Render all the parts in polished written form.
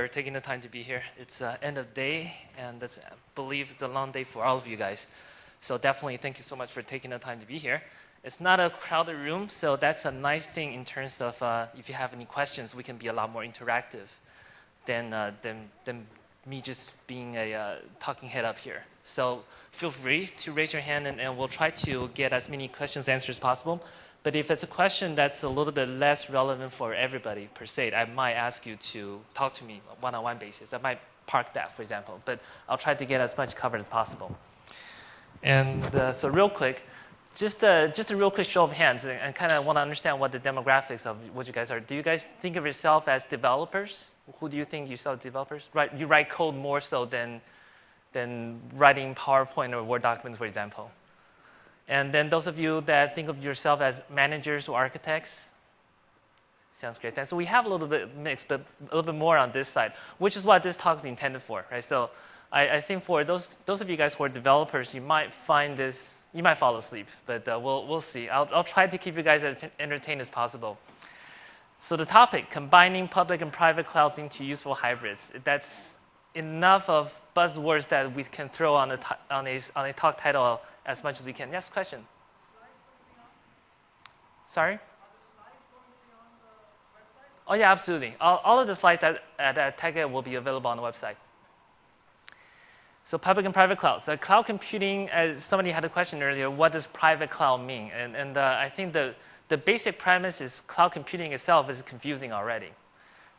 for taking the time to be here. It's end of day, and I believe it's a long day for all of you guys. So definitely thank you so much for taking the time to be here. It's not a crowded room, so that's a nice thing in terms of if you have any questions, we can be a lot more interactive than me just being a talking head up here. So feel free to raise your hand, and we'll try to get as many questions answered as possible. But if it's a question that's a little bit less relevant for everybody per se, I might ask you to talk to me on a one-on-one basis. I might park that, for example, but I'll try to get as much covered as possible. And so real quick, just a real quick show of hands, and kind of want to understand what the demographics of what you guys are. Do you guys think of yourself as developers? Who do you think yourself developers? Right, you write code more so than writing PowerPoint or Word documents, for example. And then those of you that think of yourself as managers or architects, sounds great. And so we have a little bit mixed, but a little bit more on this side, which is what this talk is intended for, right? So I think for those of you guys who are developers, you might find this, you might fall asleep, but we'll see. I'll try to keep you guys as entertained as possible. So the topic, combining public and private clouds into useful hybrids. That's enough of buzzwords that we can throw on a talk title as much as we can. Yes, question? Sorry? Oh yeah, absolutely. All of the slides at TechEd will be available on the website. So public and private cloud. So cloud computing, as somebody had a question earlier, what does private cloud mean? And I think the basic premise is cloud computing itself is confusing already.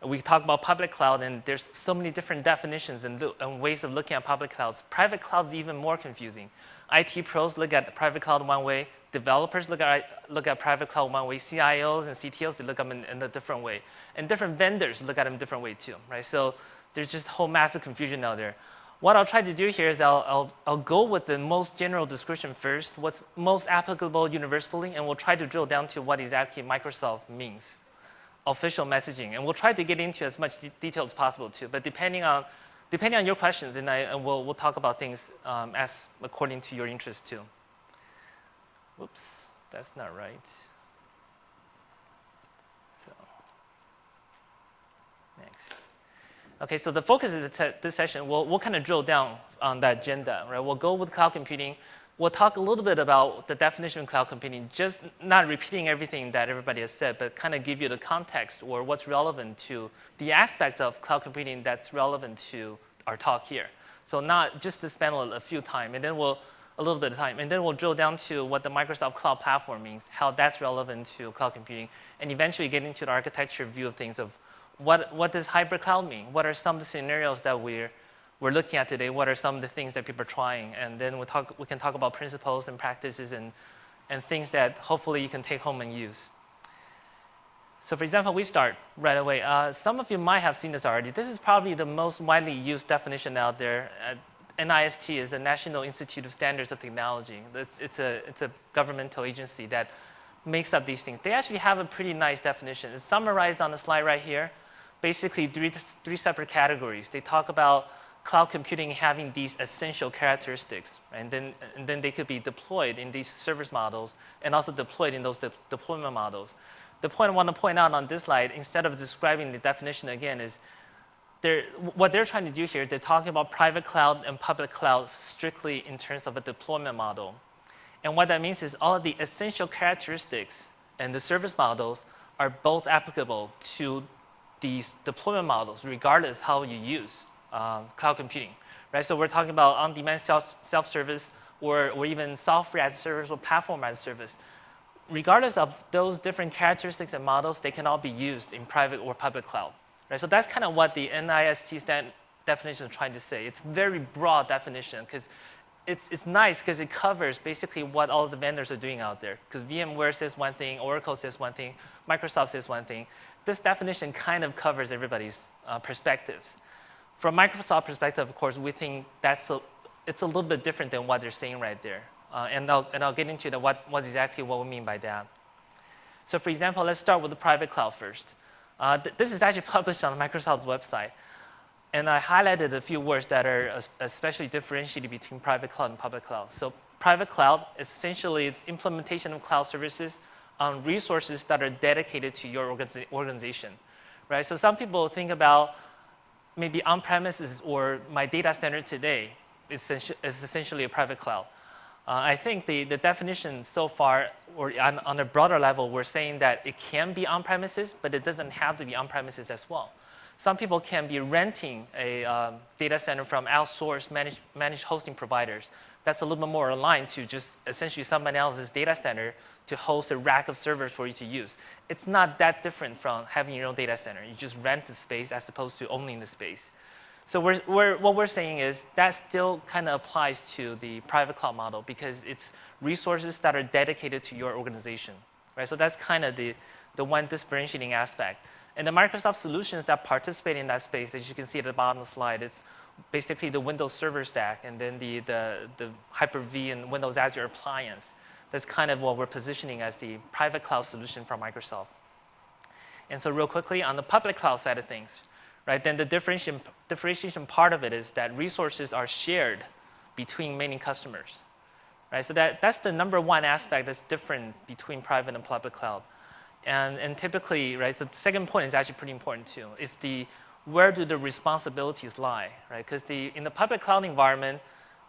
We talk about public cloud, and there's so many different definitions and ways of looking at public clouds. Private cloud is even more confusing. IT pros look at private cloud one way. Developers look at private cloud one way. CIOs and CTOs, they look at them in a different way. And different vendors look at them a different way too, right? So there's just a whole massive confusion out there. What I'll try to do here is I'll go with the most general description first, what's most applicable universally, and we'll try to drill down to what exactly Microsoft means. Official messaging, and we'll try to get into as much detail as possible too. But depending on your questions, and we'll talk about things as according to your interest too. Whoops, that's not right. So next. Okay, so the focus of this session, we'll kind of drill down on that agenda, right? We'll go with cloud computing. We'll talk a little bit about the definition of cloud computing, just not repeating everything that everybody has said, but kind of give you the context or what's relevant to the aspects of cloud computing that's relevant to our talk here. So not just to spend a few time, and then a little bit of time, and then we'll drill down to what the Microsoft Cloud Platform means, how that's relevant to cloud computing, and eventually get into the architecture view of things of what does hybrid cloud mean? What are some of the scenarios that we're looking at today? What are some of the things that people are trying? And then we can talk about principles and practices and things that hopefully you can take home and use. So for example, we start right away. Some of you might have seen this already. This is probably the most widely used definition out there. NIST is the National Institute of Standards of Technology. It's a governmental agency that makes up these things. They actually have a pretty nice definition. It's summarized on the slide right here. Basically, three separate categories. They talk about cloud computing having these essential characteristics, and then they could be deployed in these service models and also deployed in those deployment models. The point I want to point out on this slide, instead of describing the definition again, is what they're trying to do here, they're talking about private cloud and public cloud strictly in terms of a deployment model. And what that means is all of the essential characteristics and the service models are both applicable to these deployment models, regardless how you use cloud computing, right? So we're talking about on-demand self-service or even software as a service or platform as a service. Regardless of those different characteristics and models, they can all be used in private or public cloud, right? So that's kind of what the NIST definition is trying to say. It's a very broad definition because it's nice because it covers basically what all the vendors are doing out there. Because VMware says one thing, Oracle says one thing, Microsoft says one thing. This definition kind of covers everybody's perspectives. From Microsoft perspective, of course, we think it's a little bit different than what they're saying right there. And I'll get into what exactly what we mean by that. So for example, let's start with the private cloud first. This is actually published on Microsoft's website. And I highlighted a few words that are especially differentiated between private cloud and public cloud. So private cloud, essentially, it's implementation of cloud services on resources that are dedicated to your organization, right? So some people think about maybe on-premises or my data center today is essentially a private cloud. I think the definition so far, or on a broader level, we're saying that it can be on-premises, but it doesn't have to be on-premises as well. Some people can be renting a data center from outsourced managed hosting providers. That's a little bit more aligned to just essentially somebody else's data center to host a rack of servers for you to use. It's not that different from having your own data center. You just rent the space as opposed to owning the space. So what we're saying is that still kind of applies to the private cloud model because it's resources that are dedicated to your organization, right? So that's kind of the one differentiating aspect. And the Microsoft solutions that participate in that space, as you can see at the bottom of the slide, it's basically the Windows Server Stack and then the Hyper-V and Windows Azure appliance. That's kind of what we're positioning as the private cloud solution from Microsoft. And so real quickly, on the public cloud side of things, right, then the differentiation part of it is that resources are shared between many customers. Right? So that's the number one aspect that's different between private and public cloud. And typically, right, so the second point is actually pretty important too. It's where do the responsibilities lie, right? Because in the public cloud environment,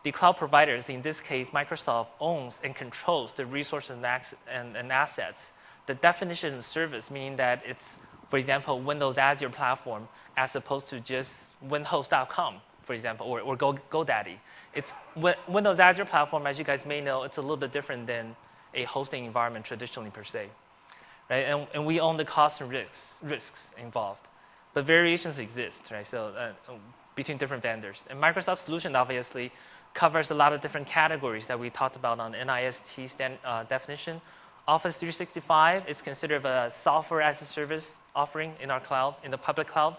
the cloud providers, in this case, Microsoft, owns and controls the resources and assets. The definition of service, meaning that it's, for example, Windows Azure platform, as opposed to just winhost.com, for example, or GoDaddy. It's Windows Azure platform, as you guys may know, it's a little bit different than a hosting environment traditionally per se. Right? And we own the costs and risks involved. But variations exist, right? So between different vendors. And Microsoft solution obviously covers a lot of different categories that we talked about on NIST definition. Office 365 is considered a software as a service offering in our cloud, in the public cloud.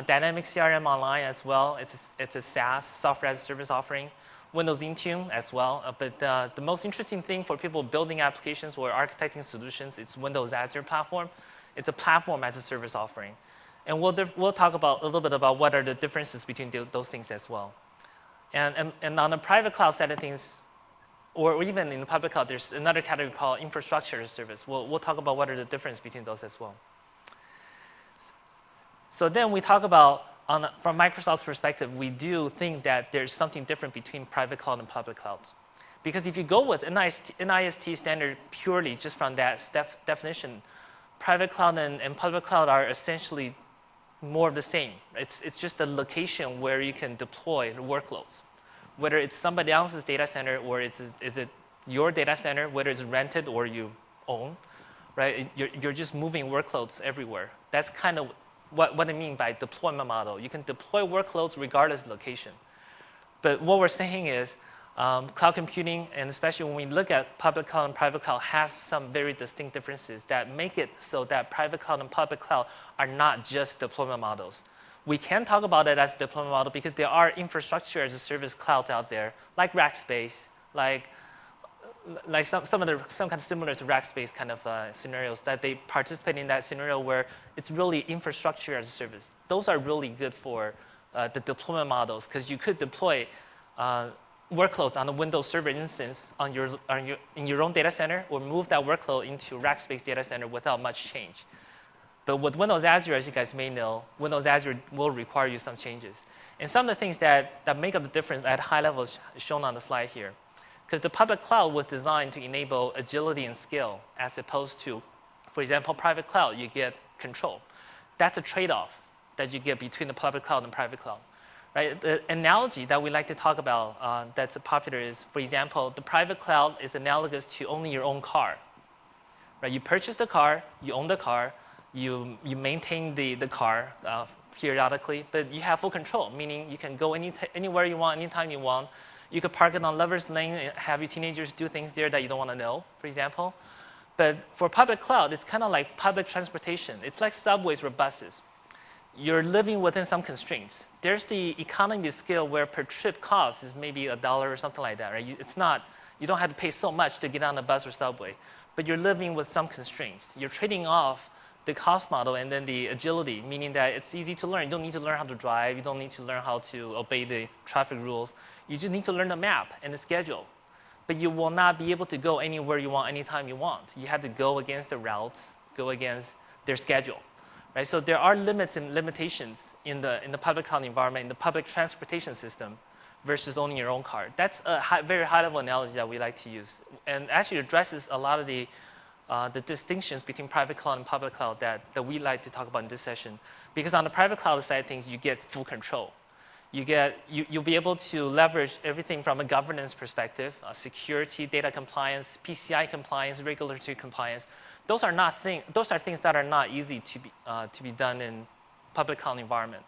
Dynamics CRM Online as well, it's a SaaS, software as a service offering. Windows Intune as well. But the most interesting thing for people building applications or architecting solutions is Windows Azure platform. It's a platform as a service offering. And we'll talk a little bit about what are the differences between those things as well. And on the private cloud side of things, or even in the public cloud, there's another category called infrastructure as a service. We'll talk about what are the differences between those as well. So then we talk about, from Microsoft's perspective, we do think that there's something different between private cloud and public clouds. Because if you go with NIST standard purely just from that definition, private cloud and public cloud are essentially more of the same. It's just the location where you can deploy the workloads. Whether it's somebody else's data center or is it your data center, whether it's rented or you own, right? You're just moving workloads everywhere. That's kind of what I mean by deployment model. You can deploy workloads regardless of location. But what we're saying is cloud computing, and especially when we look at public cloud and private cloud, has some very distinct differences that make it so that private cloud and public cloud are not just deployment models. We can talk about it as a deployment model because there are infrastructure as a service clouds out there, like Rackspace, like some kind of similar to Rackspace kind of scenarios that they participate in that scenario where it's really infrastructure as a service. Those are really good for the deployment models because you could deploy workloads on a Windows Server instance in your own data center or move that workload into Rackspace data center without much change. But with Windows Azure, as you guys may know, Windows Azure will require you some changes. And some of the things that make up the difference at high level is shown on the slide here. Because the public cloud was designed to enable agility and scale as opposed to, for example, private cloud, you get control. That's a trade-off that you get between the public cloud and private cloud. Right? The analogy that we like to talk about that's popular is, for example, the private cloud is analogous to owning your own car. Right? You purchase the car, you own the car, you maintain the car periodically, but you have full control, meaning you can go anywhere you want, anytime you want. You could park it on Lover's Lane and have your teenagers do things there that you don't want to know, for example. But for public cloud, it's kind of like public transportation. It's like subways or buses. You're living within some constraints. There's the economy of scale where per trip cost is maybe $1 or something like that, right? You don't have to pay so much to get on a bus or subway, but you're living with some constraints. You're trading off the cost model and then the agility, meaning that it's easy to learn. You don't need to learn how to drive. You don't need to learn how to obey the traffic rules. You just need to learn the map and the schedule. But you will not be able to go anywhere you want, anytime you want. You have to go against the routes, go against their schedule. right? So there are limits and limitations in the public cloud environment, in the public transportation system, versus owning your own car. That's a very high-level analogy that we like to use, and actually addresses a lot of the distinctions between private cloud and public cloud that we like to talk about in this session. Because on the private cloud side of things, you get full control. You'll be able to leverage everything from a governance perspective, security, data compliance, PCI compliance, regulatory compliance. Those are things that are not easy to be done in public cloud environment.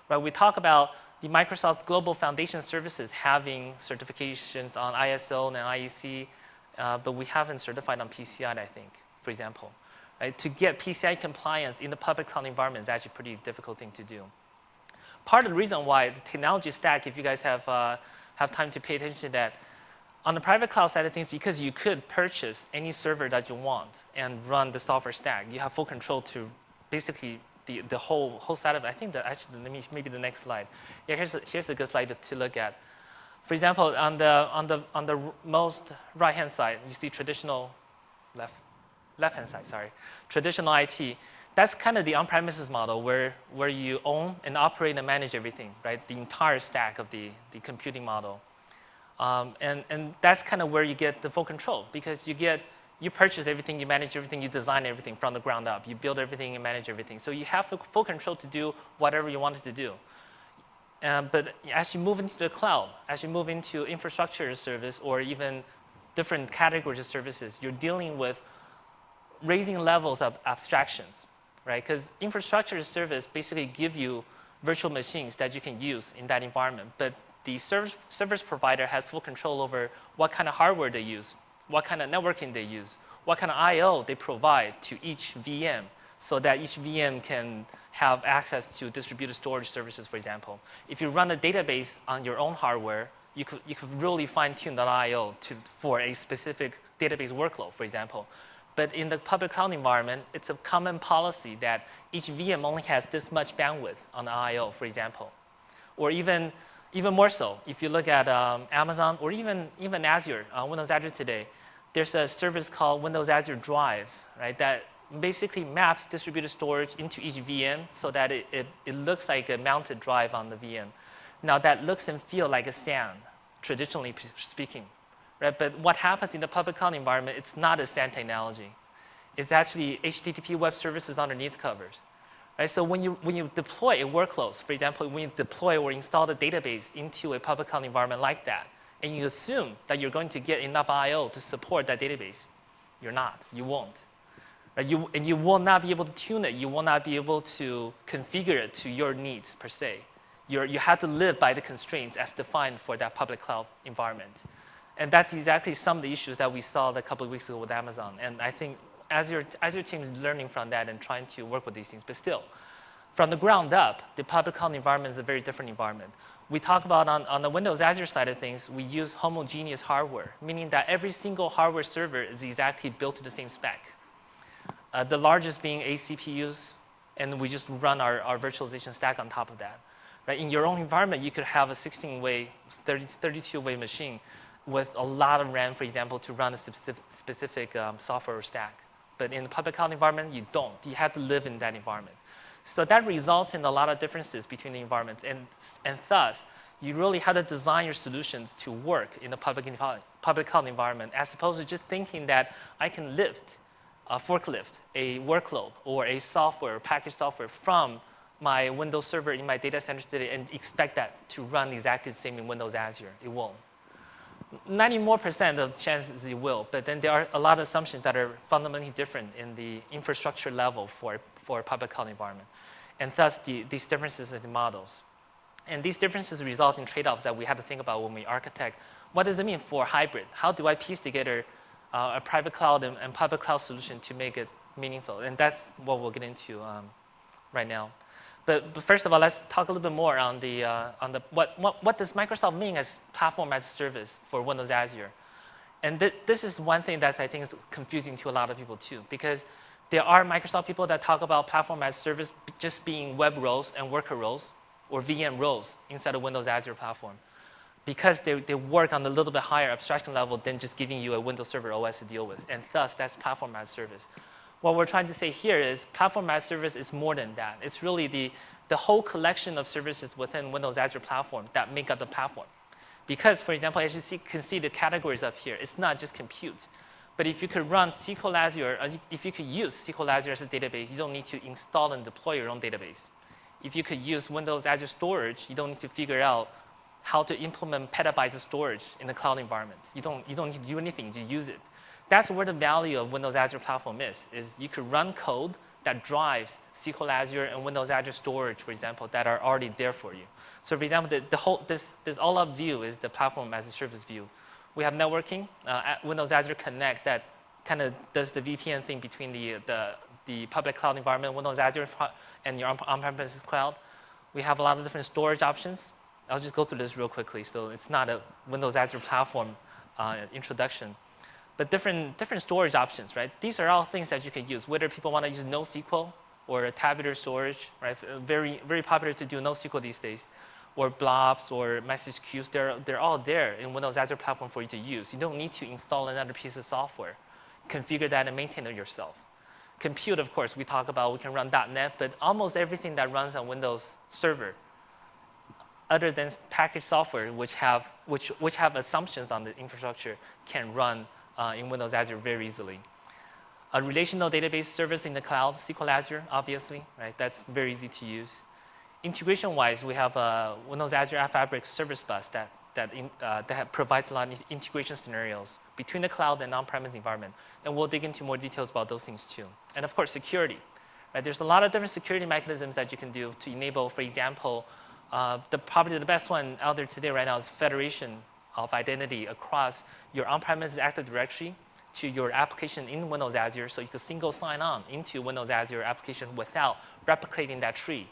Right? We talk about the Microsoft's Global Foundation Services having certifications on ISO and IEC, but we haven't certified on PCI, I think, for example. Right? To get PCI compliance in the public cloud environment is actually a pretty difficult thing to do. Part of the reason why the technology stack, if you guys have time to pay attention to that, on the private cloud side of things, because you could purchase any server that you want and run the software stack, you have full control to basically the whole side of it. I think that actually, maybe the next slide. Yeah, here's a good slide to look at. For example, on the most right-hand side, you see traditional left-hand side, sorry, traditional IT. That's kind of the on-premises model where you own and operate and manage everything, right? The entire stack of the computing model. And that's kind of where you get the full control, because you purchase everything, you manage everything, you design everything from the ground up. You build everything and manage everything. So you have full control to do whatever you wanted to do. But as you move into the cloud, as you move into infrastructure as service or even different categories of services, you're dealing with raising levels of abstractions, right? Because infrastructure as service basically give you virtual machines that you can use in that environment. But the service provider has full control over what kind of hardware they use, what kind of networking they use, what kind of I/O they provide to each VM, so that each VM can have access to distributed storage services, for example. If you run a database on your own hardware, you could really fine-tune that I/O for a specific database workload, for example. But in the public cloud environment, it's a common policy that each VM only has this much bandwidth on the I/O, for example. Or even more so, if you look at Amazon or even Azure, Windows Azure today, there's a service called Windows Azure Drive, right, that basically maps distributed storage into each VM so that it looks like a mounted drive on the VM. Now that looks and feels like a SAN, traditionally speaking. Right? But what happens in the public cloud environment, it's not a SAN technology. It's actually HTTP web services underneath covers. Right? So when you deploy a workload, for example, when you deploy or install the database into a public cloud environment like that, and you assume that you're going to get enough I/O to support that database, you're not. You won't. Right? You will not be able to tune it. You will not be able to configure it to your needs, per se. You have to live by the constraints as defined for that public cloud environment. And that's exactly some of the issues that we saw a couple of weeks ago with Amazon. And I think Azure team is learning from that and trying to work with these things. But still, from the ground up, the public cloud environment is a very different environment. We talk about on the Windows Azure side of things, we use homogeneous hardware, meaning that every single hardware server is exactly built to the same spec. The largest being 8 CPUs, and we just run our virtualization stack on top of that. Right? In your own environment, you could have a 16-way, 32-way machine with a lot of RAM, for example, to run a specific software stack. But in the public cloud environment, you don't. You have to live in that environment. So that results in a lot of differences between the environments. And thus, you really have to design your solutions to work in the public cloud environment, as opposed to just thinking that I can forklift a workload or a software, packaged software from my Windows server in my data center today and expect that to run exactly the same in Windows Azure. It won't. 90% of chances it will, but then there are a lot of assumptions that are fundamentally different in the infrastructure level for a public cloud environment. And thus, these differences in the models. And these differences result in trade-offs that we have to think about when we architect. What does it mean for hybrid? How do I piece together a private cloud and public cloud solution to make it meaningful? And that's what we'll get into right now. But first of all, let's talk a little bit more on what does Microsoft mean as platform as a service for Windows Azure. And this is one thing that I think is confusing to a lot of people too, because there are Microsoft people that talk about platform as a service just being web roles and worker roles or VM roles inside of Windows Azure platform, because they work on a little bit higher abstraction level than just giving you a Windows Server OS to deal with. And thus, that's platform as a service. what we're trying to say here is platform as a service is more than that. It's really the whole collection of services within Windows Azure platform that make up the platform. Because, for example, as you can see the categories up here, it's not just compute. But if you could run SQL Azure, if you could use SQL Azure as a database, you don't need to install and deploy your own database. If you could use Windows Azure Storage, you don't need to figure out how to implement petabytes of storage in the cloud environment. You don't need to do anything, you just use it. That's where the value of Windows Azure platform is you could run code that drives SQL Azure and Windows Azure Storage, for example, that are already there for you. So for example, this all-up view is the platform as a service view. We have networking, Windows Azure Connect that kind of does the VPN thing between the public cloud environment, Windows Azure, and your on-premises cloud. We have a lot of different storage options. I'll just go through this real quickly. So it's not a Windows Azure platform introduction. But different storage options, right? These are all things that you can use, whether people want to use NoSQL or tabular storage, right? Very, very popular to do NoSQL these days, or blobs or message queues. They're all there in Windows Azure platform for you to use. You don't need to install another piece of software. Configure that and maintain it yourself. Compute, of course, we talk about we can run .NET, but almost everything that runs on Windows Server, other than packaged software, which have assumptions on the infrastructure, can run in Windows Azure very easily. A relational database service in the cloud, SQL Azure, obviously, right? That's very easy to use. Integration-wise, we have Windows Azure App Fabric Service Bus that provides a lot of integration scenarios between the cloud and on-premise environment. And we'll dig into more details about those things too. And of course, security. Right? There's a lot of different security mechanisms that you can do to enable, for example, probably the best one out there today right now is federation of identity across your on-premises Active Directory to your application in Windows Azure, so you can single sign on into Windows Azure application without replicating that tree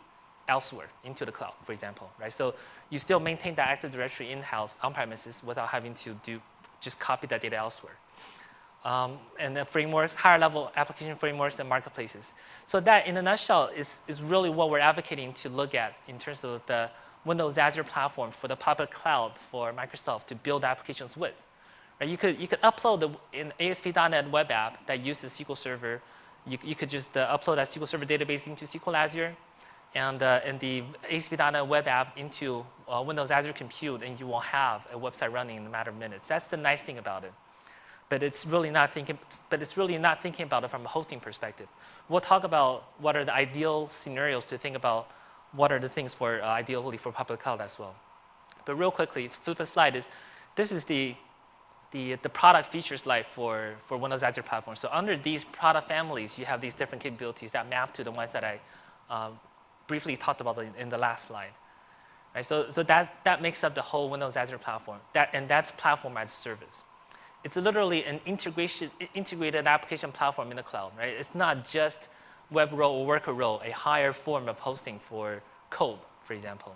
elsewhere into the cloud, for example, right? So you still maintain that Active Directory in-house on-premises without having to just copy that data elsewhere. And the frameworks, higher-level application frameworks and marketplaces. So that, in a nutshell, is really what we're advocating to look at in terms of the Windows Azure platform for the public cloud for Microsoft to build applications with. Right? You could upload an ASP.NET web app that uses SQL Server. You could just upload that SQL Server database into SQL Azure and the ASP.NET web app into Windows Azure Compute, and you will have a website running in a matter of minutes. That's the nice thing about it. But it's really not thinking about it from a hosting perspective. We'll talk about what are the ideal scenarios to think about. What are the things for ideally for public cloud as well. But real quickly, flip a slide. This is the product feature slide for Windows Azure platform. So under these product families, you have these different capabilities that map to the ones that I briefly talked about in the last slide. Right? So that makes up the whole Windows Azure platform. That's platform as a service. It's literally an integrated application platform in the cloud. Right? It's not just web row or worker row, a higher form of hosting for code, for example.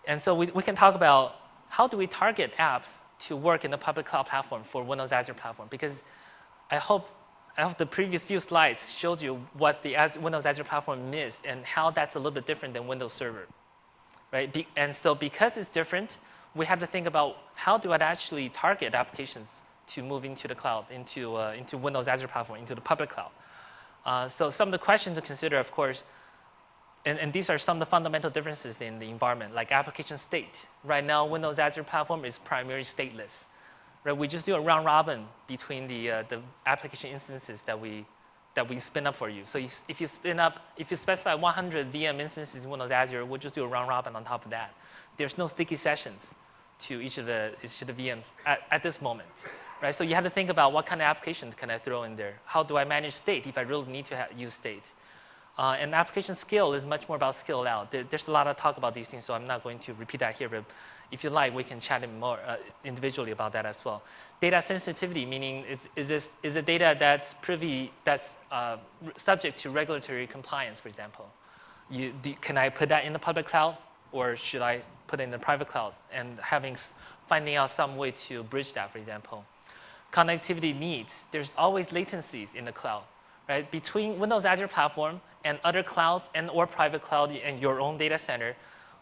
And so we can talk about how do we target apps to work in the public cloud platform for Windows Azure platform, because I hope the previous few slides showed you what the Windows Azure platform is and how that's a little bit different than Windows Server. Right? And so because it's different, we have to think about how do I actually target applications to move into the cloud, into Windows Azure platform, into the public cloud. So some of the questions to consider, of course, and these are some of the fundamental differences in the environment, like application state. Right now, Windows Azure platform is primarily stateless. Right? We just do a round robin between the application instances that we spin up for you. So if you specify 100 VM instances in Windows Azure, we'll just do a round robin on top of that. There's no sticky sessions to each of the VMs at this moment. Right? So you have to think about what kind of application can I throw in there? How do I manage state if I really need to use state? And application scale is much more about scale out. There's a lot of talk about these things, so I'm not going to repeat that here. But if you like, we can chat more individually about that as well. Data sensitivity, meaning is the data that's subject to regulatory compliance, for example. Can I put that in the public cloud, or should I put it in the private cloud? And finding out some way to bridge that, for example. Connectivity needs. There's always latencies in the cloud, right? Between Windows Azure platform and other clouds or private cloud and your own data center,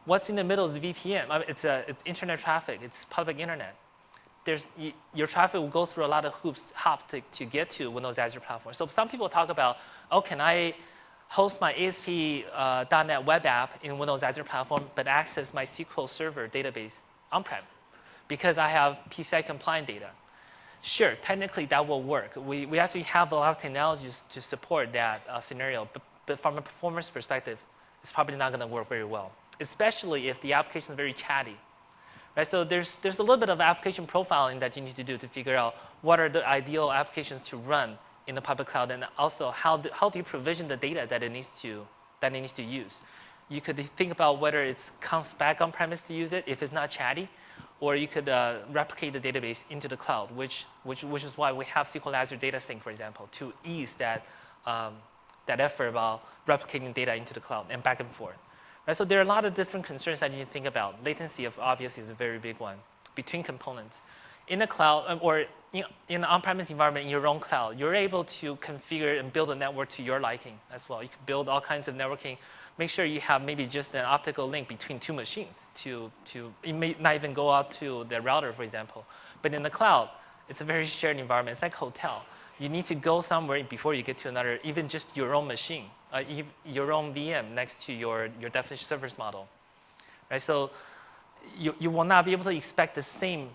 what's in the middle is VPN. It's internet traffic. It's public internet. your traffic will go through a lot of hops to get to Windows Azure platform. So some people talk about, oh, can I host my ASP.NET web app in Windows Azure platform, but access my SQL Server database on-prem because I have PCI compliant data? Sure, technically that will work. We actually have a lot of technologies to support that scenario, but from a performance perspective, it's probably not going to work very well, especially if the application is very chatty. Right? So there's a little bit of application profiling that you need to do to figure out what are the ideal applications to run in the public cloud, and also how do you provision the data that it needs to use. You could think about whether it comes back on premise to use it if it's not chatty, or you could replicate the database into the cloud, which is why we have SQL Azure Data Sync, for example, to ease that effort about replicating data into the cloud and back and forth. Right? So there are a lot of different concerns that you need to think about. Latency, obviously, is a very big one between components. In the cloud, or in an on-premise environment in your own cloud, you're able to configure and build a network to your liking as well. You can build all kinds of networking. Make sure you have maybe just an optical link between two machines. It may not even go out to the router, for example. But in the cloud, it's a very shared environment. It's like a hotel. You need to go somewhere before you get to another, even just your own machine, your own VM next to your definition service model. Right? So you will not be able to expect the same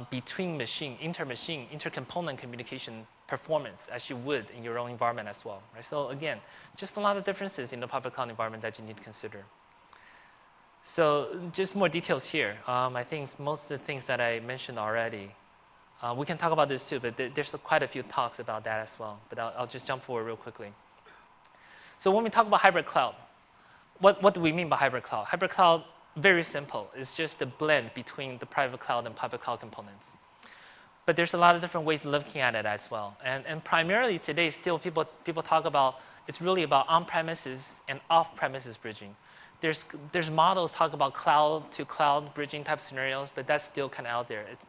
between machine, inter-component communication performance as you would in your own environment as well. Right? So again, just a lot of differences in the public cloud environment that you need to consider. So just more details here. I think most of the things that I mentioned already. We can talk about this too, but there's quite a few talks about that as well. But I'll just jump forward real quickly. So when we talk about hybrid cloud, what do we mean by hybrid cloud? Hybrid cloud, very simple. It's just a blend between the private cloud and public cloud components. But there's a lot of different ways of looking at it as well. And primarily today, still people talk about, it's really about on-premises and off-premises bridging. There's models talk about cloud-to-cloud bridging type scenarios, but that's still kind of out there. It's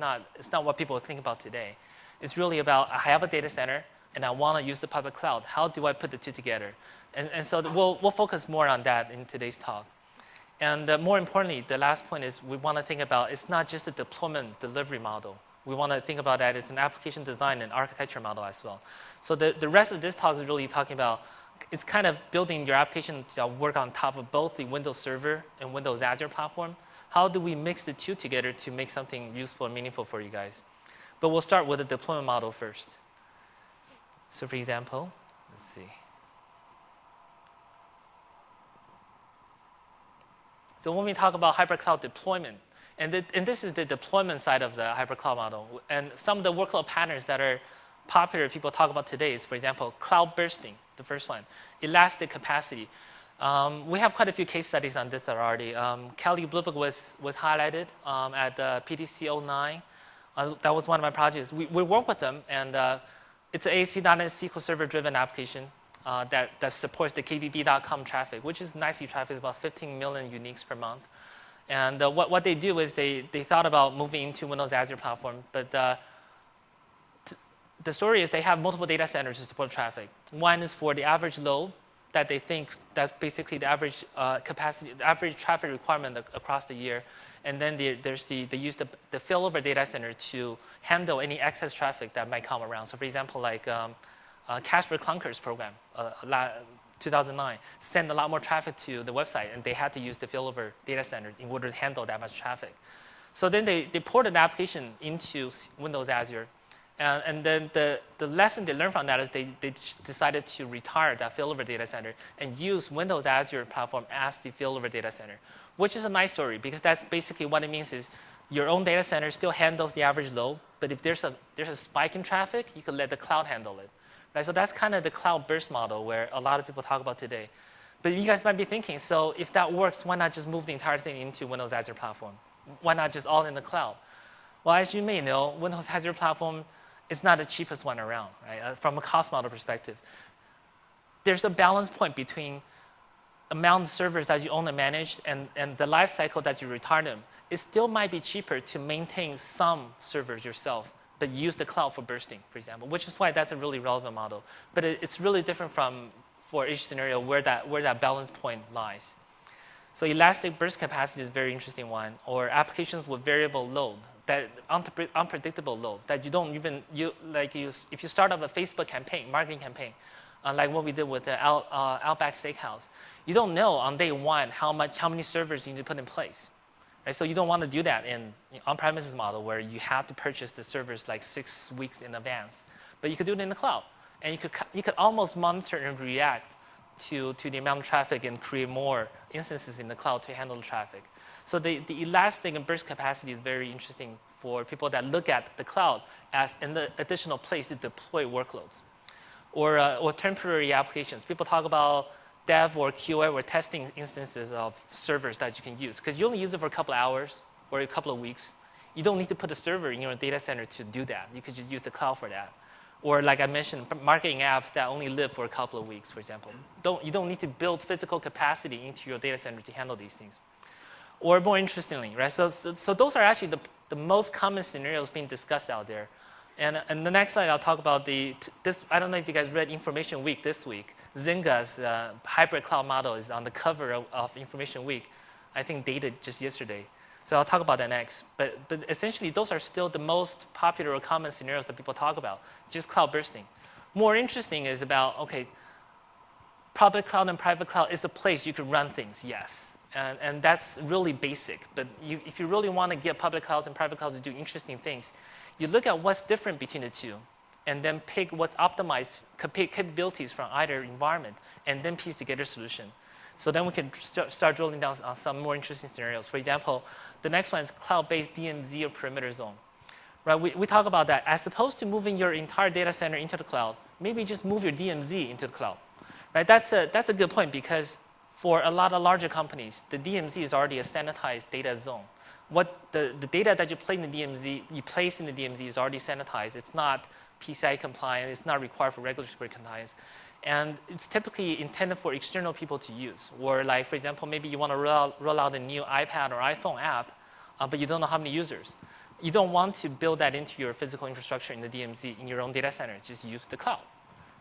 not what people think about today. It's really about, I have a data center, and I want to use the public cloud. How do I put the two together? And so we'll focus more on that in today's talk. And more importantly, the last point is we want to think about, it's not just a deployment delivery model. We want to think about that it's an application design and architecture model as well. So the rest of this talk is really talking about, it's kind of building your application to work on top of both the Windows Server and Windows Azure platform. How do we mix the two together to make something useful and meaningful for you guys? But we'll start with the deployment model first. So for example, let's see. So when we talk about hybrid cloud deployment, and this is the deployment side of the hybrid cloud model, and some of the workload patterns that are popular people talk about today is, for example, cloud bursting, the first one, elastic capacity. We have quite a few case studies on this already. Kali Blue Book was highlighted at PTC 09. That was one of my projects. We work with them, and it's an ASP.NET SQL Server-driven application that supports the kbb.com traffic, which is nicely traffic, is about 15 million uniques per month. And what they do is they thought about moving into Windows Azure platform, but the story is they have multiple data centers to support traffic. One is for the average load that they think that's basically the average capacity, the average traffic requirement across the year. And then they use the failover data center to handle any excess traffic that might come around. So for example, like Cache for Clunkers program, 2009, sent a lot more traffic to the website, and they had to use the failover data center in order to handle that much traffic. So then they ported the application into Windows Azure. And then the lesson they learned from that is they decided to retire that failover data center and use Windows Azure platform as the failover data center, which is a nice story because that's basically what it means is your own data center still handles the average load, but if there's a spike in traffic, you can let the cloud handle it. Right? So that's kind of the cloud burst model where a lot of people talk about today. But you guys might be thinking, so if that works, why not just move the entire thing into Windows Azure platform? Why not just all in the cloud? Well, as you may know, Windows Azure platform is not the cheapest one around, right? From a cost model perspective. There's a balance point between amount of servers that you own and manage and the life cycle that you retire them. It still might be cheaper to maintain some servers yourself, but use the cloud for bursting, for example, which is why that's a really relevant model. But it's really different for each scenario where that balance point lies. So elastic burst capacity is a very interesting one, or applications with variable load. that unpredictable load that you don't even if you start up a Facebook campaign, marketing campaign, like what we did with the Outback Steakhouse, you don't know on day one how many servers you need to put in place, right? So you don't want to do that in on-premises model where you have to purchase the servers like 6 weeks in advance, but you could do it in the cloud, and you could almost monitor and react to the amount of traffic and create more instances in the cloud to handle the traffic. So the elastic and burst capacity is very interesting for people that look at the cloud as an additional place to deploy workloads. Or temporary applications. People talk about dev or QA or testing instances of servers that you can use, because you only use it for a couple of hours or a couple of weeks. You don't need to put a server in your data center to do that. You could just use the cloud for that. Or like I mentioned, marketing apps that only live for a couple of weeks, for example. You don't need to build physical capacity into your data center to handle these things. Or more interestingly, right? So those are actually the most common scenarios being discussed out there. And the next slide, I'll talk about this. I don't know if you guys read Information Week this week. Zynga's hybrid cloud model is on the cover of Information Week, I think dated just yesterday. So I'll talk about that next. But essentially, those are still the most popular or common scenarios that people talk about, just cloud bursting. More interesting is about, okay, public cloud and private cloud is a place you can run things, yes. And that's really basic. But if you really want to get public clouds and private clouds to do interesting things, you look at what's different between the two, and then pick what's optimized capabilities from either environment, and then piece together a solution. So then we can start drilling down on some more interesting scenarios. For example, the next one is cloud-based DMZ or perimeter zone. Right? We talk about that. As opposed to moving your entire data center into the cloud, maybe just move your DMZ into the cloud. Right? That's a good point, because for a lot of larger companies, the DMZ is already a sanitized data zone. What the data that you place in the DMZ is already sanitized. It's not PCI compliant. It's not required for regulatory compliance. And it's typically intended for external people to use. Or like, for example, maybe you want to roll out a new iPad or iPhone app, but you don't know how many users. You don't want to build that into your physical infrastructure in the DMZ in your own data center. Just use the cloud.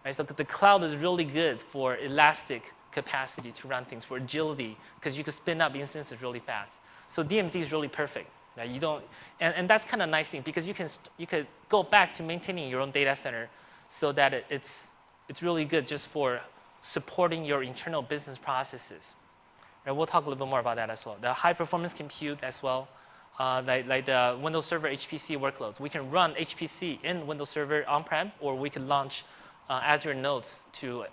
Right? So the cloud is really good for elastic capacity to run things, for agility, because you can spin up instances really fast. So DMZ is really perfect. Right? You don't, and that's kind of nice thing, because you could go back to maintaining your own data center so that it's really good just for supporting your internal business processes. Right? We'll talk a little bit more about that as well. The high performance compute as well, like the Windows Server HPC workloads. We can run HPC in Windows Server on-prem, or we can launch Azure nodes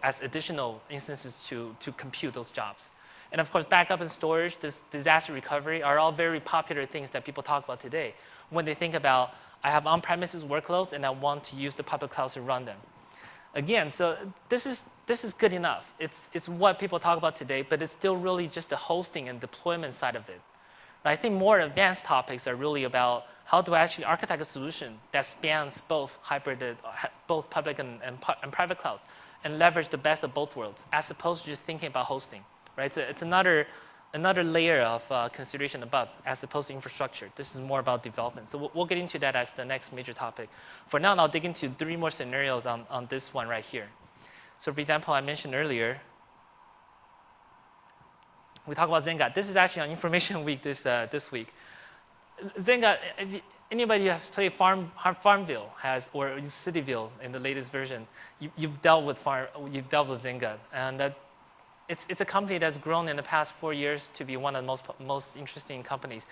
as additional instances to compute those jobs. And of course, backup and storage, disaster recovery are all very popular things that people talk about today when they think about, I have on-premises workloads and I want to use the public cloud to run them. Again, so this is good enough. It's what people talk about today, but it's still really just the hosting and deployment side of it. But I think more advanced topics are really about how to actually architect a solution that spans both public and private clouds, and leverage the best of both worlds, as opposed to just thinking about hosting. Right? So it's another layer of consideration above, as opposed to infrastructure. This is more about development. So we'll get into that as the next major topic. For now, I'll dig into 3 more scenarios on this one right here. So for example, I mentioned earlier, we talk about Zynga. This is actually on Information Week this week. Zynga, anybody who has played Farmville or Cityville in the latest version, you've dealt with Zynga, and it's a company that's grown in the past 4 years to be one of the most interesting companies.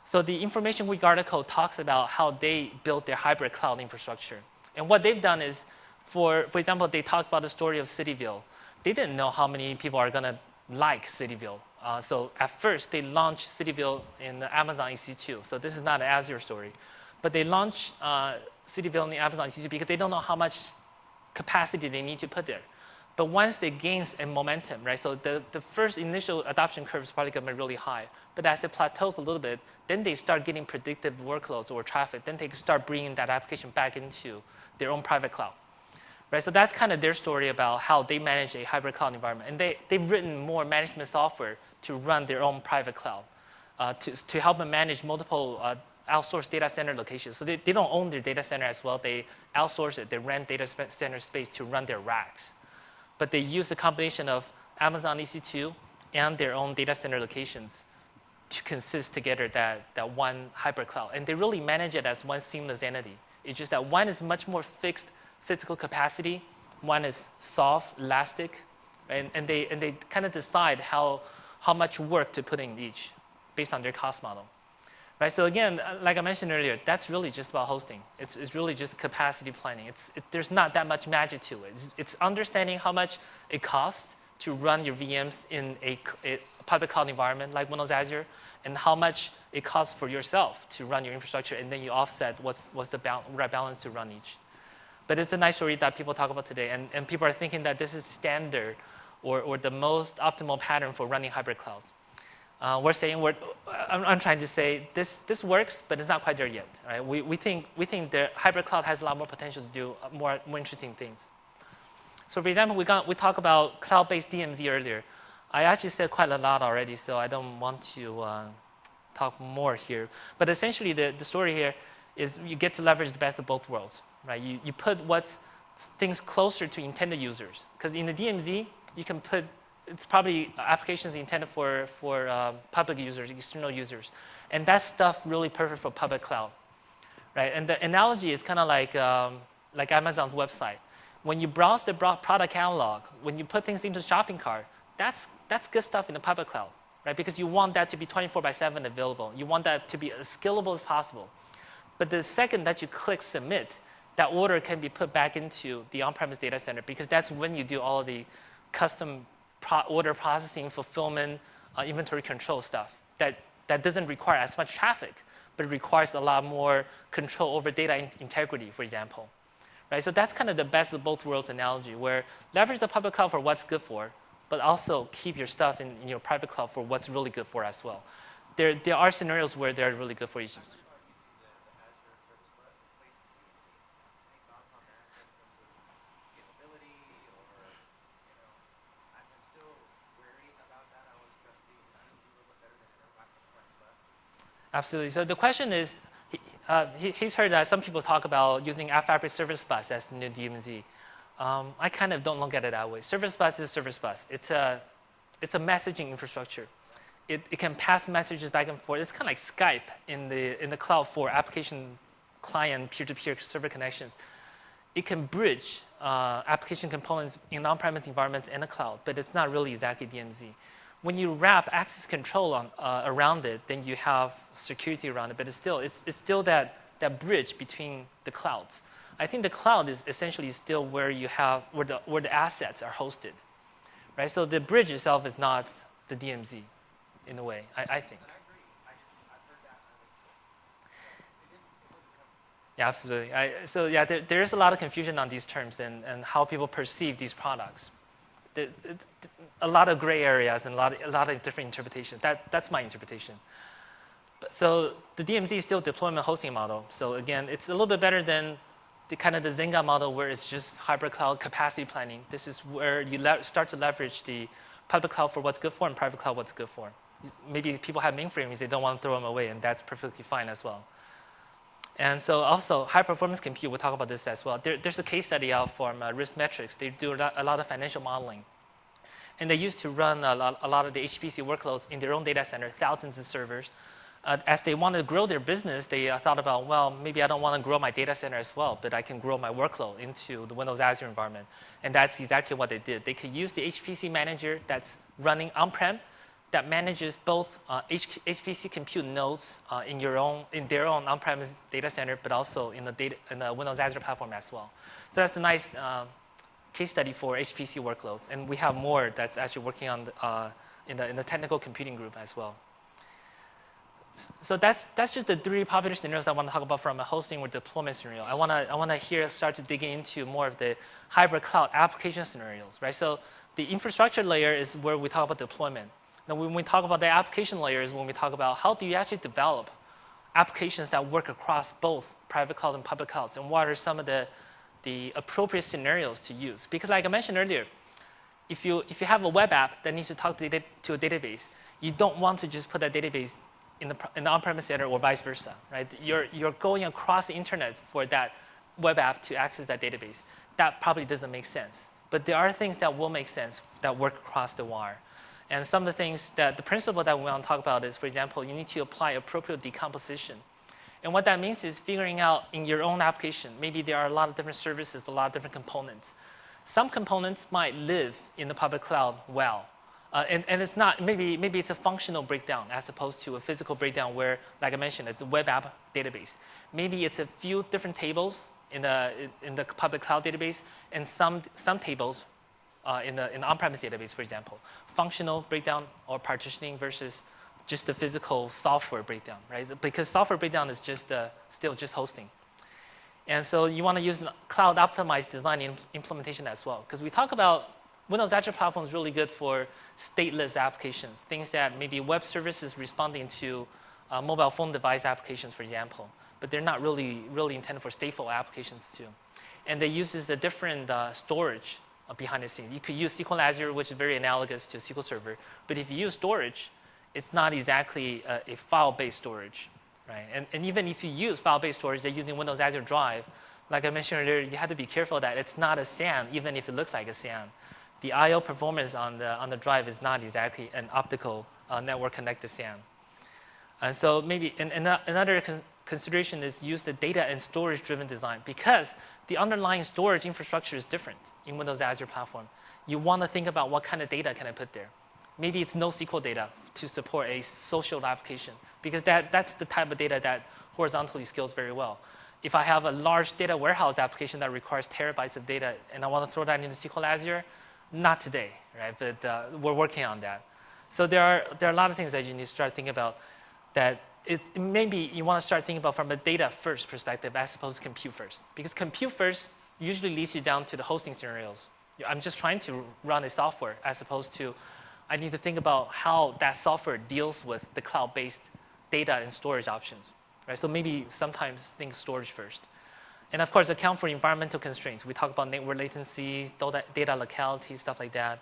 So the Information Week article talks about how they built their hybrid cloud infrastructure. And what they've done is, for example, they talked about the story of Cityville. They didn't know how many people are going to like Cityville. So at first, they launched Cityville in the Amazon EC2. So this is not an Azure story. But they launched Cityville in the Amazon EC2 because they don't know how much capacity they need to put there. But once they gain a momentum, right? So the first initial adoption curve is probably going to be really high. But as it plateaus a little bit, then they start getting predictive workloads or traffic. Then they start bringing that application back into their own private cloud. Right? So that's kind of their story about how they manage a hybrid cloud environment. And they've written more management software to run their own private cloud, to help them manage multiple outsourced data center locations. So they don't own their data center as well. They outsource it. They rent data center space to run their racks. But they use a combination of Amazon EC2 and their own data center locations to consist together that one hybrid cloud. And they really manage it as one seamless entity. It's just that one is much more fixed physical capacity, one is soft, elastic, right? and they kind of decide how much work to put in each based on their cost model. Right, so again, like I mentioned earlier, that's really just about hosting. It's really just capacity planning. There's not that much magic to it. It's understanding how much it costs to run your VMs in a public cloud environment like Windows Azure, and how much it costs for yourself to run your infrastructure, and then you offset what's the right balance to run each. But it's a nice story that people talk about today, and people are thinking that this is standard or the most optimal pattern for running hybrid clouds. I'm trying to say this works, but it's not quite there yet. Right? We think the hybrid cloud has a lot more potential to do more interesting things. So for example, we talked about cloud-based DMZ earlier. I actually said quite a lot already, so I don't want to talk more here. But essentially, the story here is you get to leverage the best of both worlds. Right? You put things closer to intended users. Because in the DMZ, you can put it's probably applications intended for public users, external users. And that stuff really perfect for public cloud. Right? And the analogy is kind of like Amazon's website. When you browse the product catalog, when you put things into the shopping cart, that's good stuff in the public cloud. Right? Because you want that to be 24/7 available. You want that to be as scalable as possible. But the second that you click submit, that order can be put back into the on-premise data center, because that's when you do all of the custom order processing, fulfillment, inventory control stuff that doesn't require as much traffic, but it requires a lot more control over data integrity, for example. Right? So that's kind of the best of both worlds analogy, where leverage the public cloud for what's good for, but also keep your stuff in your private cloud for what's really good for as well. There are scenarios where they're really good for each. Absolutely. So the question is, he's heard that some people talk about using Fabric Service Bus as the new DMZ. I kind of don't look at it that way. Service Bus is Service Bus. It's a messaging infrastructure. It can pass messages back and forth. It's kind of like Skype in the cloud for application client peer-to-peer server connections. It can bridge application components in on-premise environments and the cloud, but it's not really exactly DMZ. When you wrap access control around it, then you have security around it. But it's still that bridge between the clouds. I think the cloud is essentially still where the assets are hosted, right? So the bridge itself is not the DMZ, in a way. I think. Yeah, absolutely. There is a lot of confusion on these terms and how people perceive these products. A lot of gray areas and a lot of different interpretations. That's my interpretation. So the DMZ is still deployment hosting model. So again, it's a little bit better than the Zynga model, where it's just hybrid cloud capacity planning. This is where you start to leverage the public cloud for what's good for and private cloud what's good for. Maybe people have mainframes, they don't want to throw them away, and that's perfectly fine as well. And so also high performance compute, we'll talk about this as well. There's a case study out from Riskmetrics. They do a lot of financial modeling. And they used to run a lot of the HPC workloads in their own data center, thousands of servers. As they wanted to grow their business, they thought about, well, maybe I don't want to grow my data center as well, but I can grow my workload into the Windows Azure environment. And that's exactly what they did. They could use the HPC manager that's running on-prem, that manages both HPC compute nodes in their own on-premise data center, but also in the Windows Azure platform as well. So that's a nice case study for HPC workloads, and we have more that's actually working on in the technical computing group as well. So that's just the three popular scenarios I want to talk about from a hosting or deployment scenario. I want to start to dig into more of the hybrid cloud application scenarios, right? So the infrastructure layer is where we talk about deployment. Now, when we talk about the application layer is when we talk about how do you actually develop applications that work across both private cloud and public clouds, and what are some of the appropriate scenarios to use. Because like I mentioned earlier, if you have a web app that needs to talk to a database, you don't want to just put that database in the on-premise data or vice versa, right? You're going across the internet for that web app to access that database. That probably doesn't make sense. But there are things that will make sense that work across the wire. And some of the things that the principle that we want to talk about is, for example, you need to apply appropriate decomposition. And what that means is figuring out in your own application, maybe there are a lot of different services, a lot of different components. Some components might live in the public cloud well. And it's not, maybe it's a functional breakdown as opposed to a physical breakdown where, like I mentioned, it's a web app database. Maybe it's a few different tables in the public cloud database and some tables in the on-premise database, for example. Functional breakdown or partitioning versus just the physical software breakdown, right? Because software breakdown is just still just hosting. And so you want to use cloud optimized design implementation as well. Because we talk about Windows Azure Platform is really good for stateless applications, things that maybe web services responding to mobile phone device applications, for example. But they're not really intended for stateful applications too. And they use a different storage behind the scenes. You could use SQL Azure, which is very analogous to SQL Server. But if you use storage, it's not exactly a file-based storage, right? And even if you use file-based storage, they're using Windows Azure Drive. Like I mentioned earlier, you have to be careful that it's not a SAN, even if it looks like a SAN. The I/O performance on the drive is not exactly an optical network-connected SAN. And so maybe another consideration is use the data and storage-driven design because the underlying storage infrastructure is different in Windows Azure Platform. You want to think about what kind of data can I put there. Maybe it's NoSQL data to support a social application because that's the type of data that horizontally scales very well. If I have a large data warehouse application that requires terabytes of data and I want to throw that into SQL Azure, not today, right? But we're working on that. So there are a lot of things that you need to start thinking about that maybe you want to start thinking about from a data first perspective as opposed to compute first. Because compute first usually leads you down to the hosting scenarios. I'm just trying to run a software as opposed to I need to think about how that software deals with the cloud-based data and storage options, right? So maybe sometimes think storage first. And of course, account for environmental constraints. We talk about network latencies, data locality, stuff like that.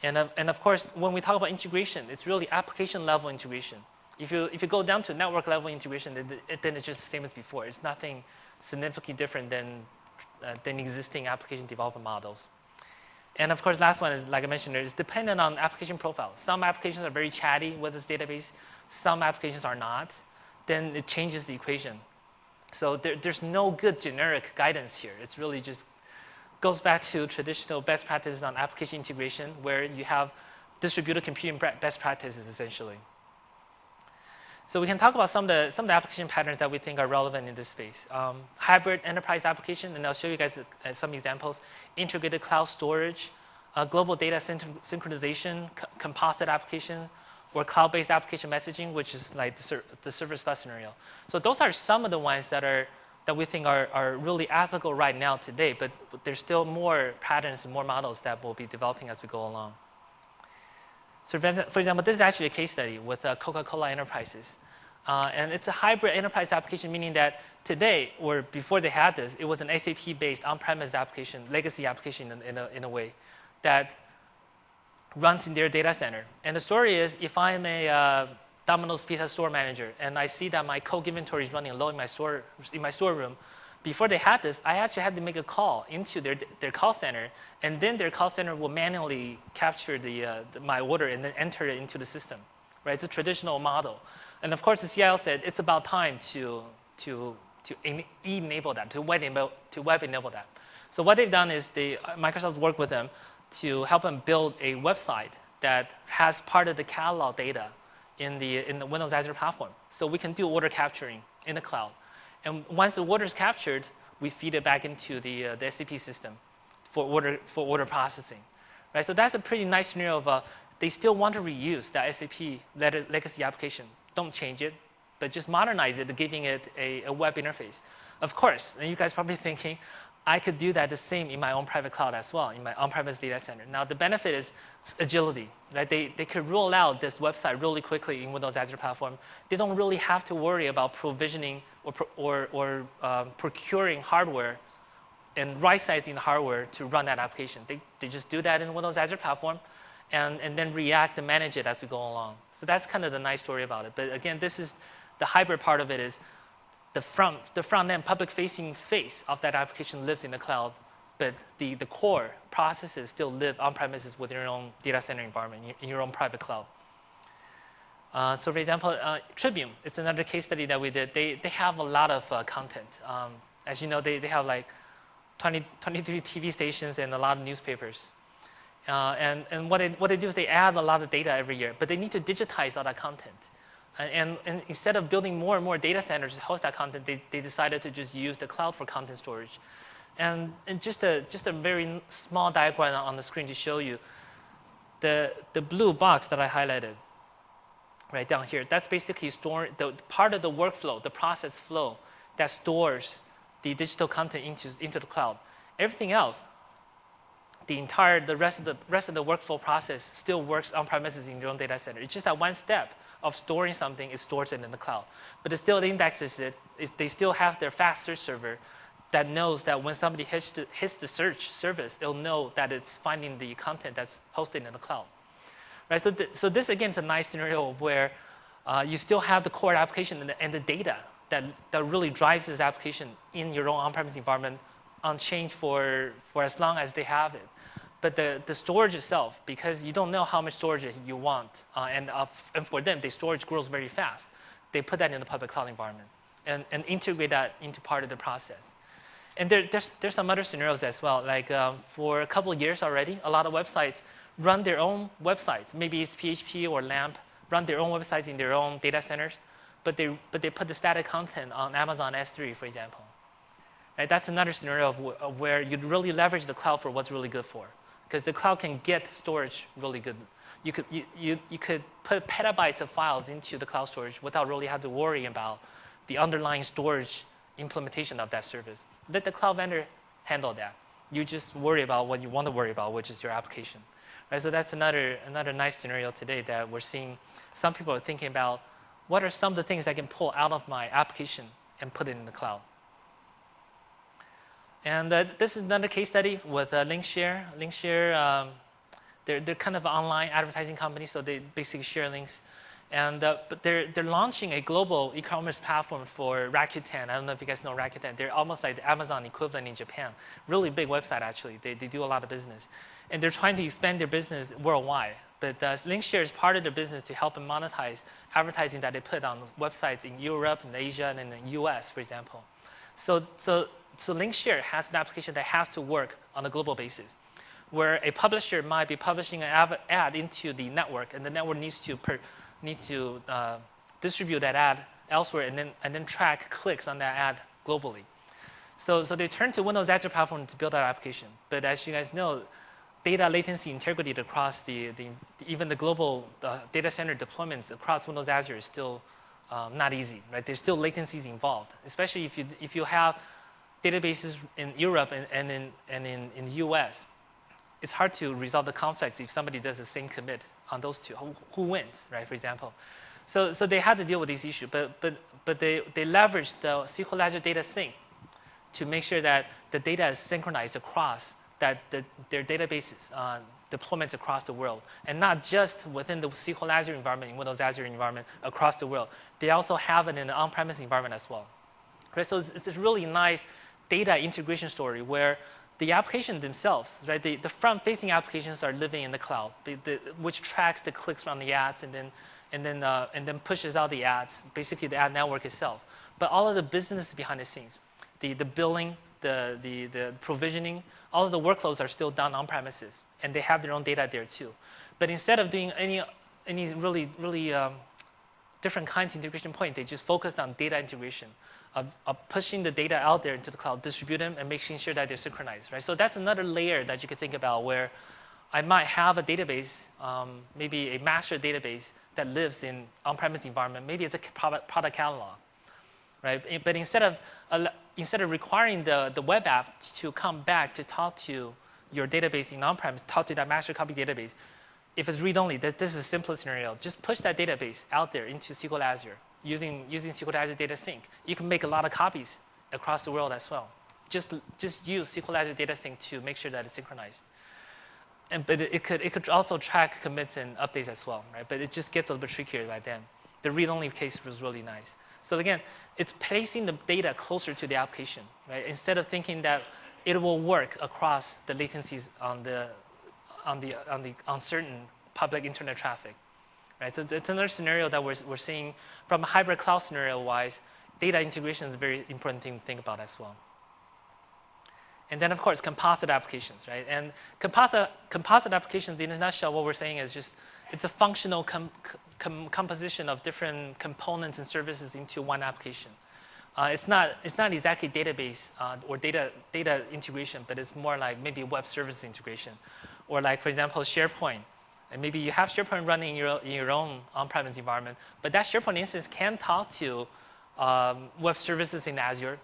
And of course, when we talk about integration, it's really application level integration. If you go down to network level integration, then it's just the same as before. It's nothing significantly different than existing application development models. And of course, last one is, like I mentioned, it's dependent on application profile. Some applications are very chatty with this database. Some applications are not. Then it changes the equation. So there's no good generic guidance here. It's really just goes back to traditional best practices on application integration, where you have distributed computing best practices, essentially. So we can talk about some of the application patterns that we think are relevant in this space. Hybrid enterprise application, and I'll show you guys some examples. Integrated cloud storage, global data synchronization, composite applications, or cloud-based application messaging, which is like the service bus scenario. So those are some of the ones that we think are really applicable right now today, but there's still more patterns and more models that we'll be developing as we go along. So for example, this is actually a case study with Coca-Cola Enterprises. And it's a hybrid enterprise application, meaning that today, or before they had this, it was an SAP-based on-premise application, legacy application in a way, that runs in their data center. And the story is, if I'm a Domino's Pizza store manager and I see that my Coke inventory is running low in my storeroom, before they had this, I actually had to make a call into their call center, and then their call center will manually capture my order and then enter it into the system. Right? It's a traditional model. And of course, the CIO said it's about time to enable that, to web enable that. So what they've done is Microsoft's worked with them to help them build a website that has part of the catalog data in the Windows Azure platform. So we can do order capturing in the cloud. And once the order is captured, we feed it back into the SAP system for order processing. Right? So that's a pretty nice scenario of they still want to reuse that SAP legacy application. Don't change it, but just modernize it, giving it a web interface. Of course, and you guys are probably thinking, I could do that the same in my own private cloud as well, in my on-premise data center. Now, the benefit is agility. Right? They could roll out this website really quickly in Windows Azure platform. They don't really have to worry about provisioning or procuring hardware and right-sizing the hardware to run that application. They just do that in Windows Azure platform and then react and manage it as we go along. So that's kind of the nice story about it. But again, this is the hybrid part of it is the front-end public-facing face of that application lives in the cloud, but the core processes still live on premises within your own data center environment, in your own private cloud. So for example, Trivium, it's another case study that we did. They have a lot of content. As you know, they have like 23 TV stations and a lot of newspapers. And what they do is they add a lot of data every year, but they need to digitize all that content. And instead of building more and more data centers to host that content, they decided to just use the cloud for content storage. And just a very small diagram on the screen to show you the blue box that I highlighted right down here. That's basically the part of the workflow, the process flow that stores the digital content into the cloud. Everything else, the rest of the workflow process still works on premises in your own data center. It's just that one step of storing something is stored in the cloud. But it still indexes it. They still have their fast search server that knows that when somebody hits the search service, it'll know that it's finding the content that's hosted in the cloud. Right? So this again is a nice scenario where you still have the core application and the data that really drives this application in your own on-premise environment unchanged for as long as they have it. But the storage itself, because you don't know how much storage you want, and for them, the storage grows very fast. They put that in the public cloud environment and integrate that into part of the process. And there's some other scenarios as well. Like for a couple of years already, a lot of websites run their own websites. Maybe it's PHP or LAMP, run their own websites in their own data centers, but they put the static content on Amazon S3, for example. Right? That's another scenario of where you'd really leverage the cloud for what's really good for, because the cloud can get storage really good. You could put petabytes of files into the cloud storage without really having to worry about the underlying storage implementation of that service. Let the cloud vendor handle that. You just worry about what you want to worry about, which is your application. Right? So that's another nice scenario today that we're seeing. Some people are thinking about what are some of the things I can pull out of my application and put it in the cloud. And this is another case study with Linkshare. Linkshare, they're kind of an online advertising company, so they basically share links. And but they're launching a global e-commerce platform for Rakuten. I don't know if you guys know Rakuten. They're almost like the Amazon equivalent in Japan. Really big website, actually. They do a lot of business. And they're trying to expand their business worldwide. But Linkshare is part of their business to help them monetize advertising that they put on websites in Europe and Asia and in the US, for example. So Linkshare has an application that has to work on a global basis, where a publisher might be publishing an ad into the network, and the network needs to distribute that ad elsewhere and then track clicks on that ad globally. So they turn to Windows Azure platform to build that application. But as you guys know, data latency integrity across even the global data center deployments across Windows Azure is still not easy. Right? There's still latencies involved, especially if you have databases in Europe and in the US. It's hard to resolve the conflicts if somebody does the same commit on those two. Who wins, right? For example, so they had to deal with this issue, but they leveraged the SQL Azure Data Sync to make sure that the data is synchronized across their databases deployments across the world, and not just within the SQL Azure environment, in Windows Azure environment across the world. They also have it in an on-premise environment as well. Right? So it's a really nice data integration story where the applications themselves, right, the front-facing applications are living in the cloud, which tracks the clicks from the ads and then pushes out the ads, basically the ad network itself. But all of the business behind the scenes, the billing, the provisioning, all of the workloads are still done on premises, and they have their own data there too. But instead of doing any really different kinds of integration points, they just focused on data integration. Of pushing the data out there into the cloud, distribute them, and making sure that they're synchronized, right? So that's another layer that you could think about where I might have a database, maybe a master database that lives in on-premise environment. Maybe it's a product catalog, right? But instead of requiring the web app to come back to talk to your database in on-premise, talk to that master copy database, if it's read-only, this is a simple scenario. Just push that database out there into SQL Azure. Using SQL Azure Data Sync, you can make a lot of copies across the world as well. Just use SQL Azure Data Sync to make sure that it's synchronized. But it could also track commits and updates as well, right? But it just gets a little bit trickier by then. The read-only case was really nice. So again, it's placing the data closer to the application, right? Instead of thinking that it will work across the latencies on certain public internet traffic, right? So it's another scenario that we're seeing from a hybrid cloud scenario-wise. Data integration is a very important thing to think about as well. And then, of course, composite applications, right? And composite applications, in a nutshell, what we're saying is just it's a functional composition of different components and services into one application. It's not exactly database or data integration, but it's more like maybe web service integration, or like, for example, SharePoint. And maybe you have SharePoint running in your own on-premise environment, but that SharePoint instance can talk to web services in Azure.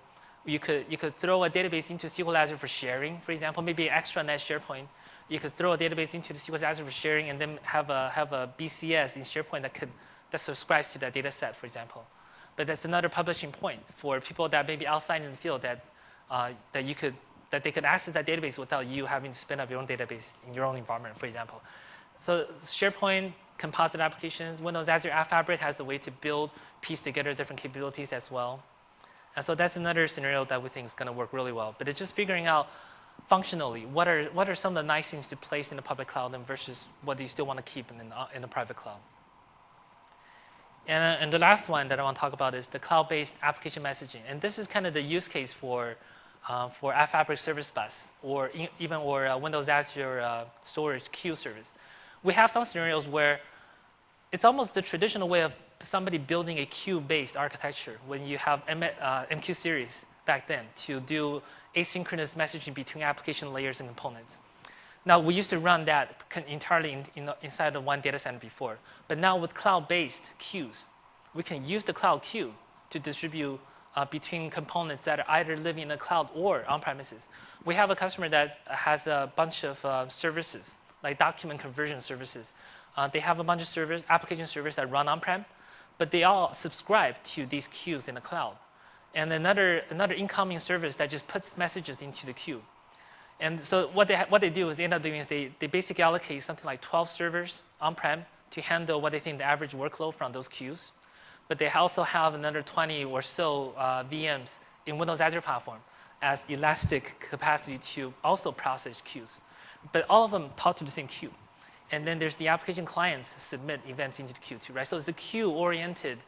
You could throw a database into SQL Azure for sharing, for example, maybe an extranet SharePoint. You could throw a database into the SQL Azure for sharing, and then have a BCS in SharePoint that subscribes to that data set, for example. But that's another publishing point for people that may be outside in the field that they could access that database without you having to spin up your own database in your own environment, for example. So SharePoint, composite applications, Windows Azure App Fabric has a way to piece together different capabilities as well. And so that's another scenario that we think is going to work really well. But it's just figuring out functionally what are some of the nice things to place in the public cloud and versus what do you still want to keep in the private cloud. And the last one that I want to talk about is the cloud-based application messaging. And this is kind of the use case for App Fabric Service Bus or Windows Azure Storage Queue Service. We have some scenarios where it's almost the traditional way of somebody building a queue-based architecture when you have MQ series back then to do asynchronous messaging between application layers and components. Now, we used to run that entirely inside of one data center before. But now with cloud-based queues, we can use the cloud queue to distribute between components that are either living in the cloud or on-premises. We have a customer that has a bunch of services, like document conversion services. They have a bunch of application servers that run on-prem, but they all subscribe to these queues in the cloud. And another incoming service that just puts messages into the queue. And so what they do is they end up doing is they basically allocate something like 12 servers on-prem to handle what they think the average workload from those queues. But they also have another 20 or so VMs in Windows Azure platform as elastic capacity to also process queues. But all of them talk to the same queue. And then there's the application clients submit events into the queue too, right? So it's a queue-oriented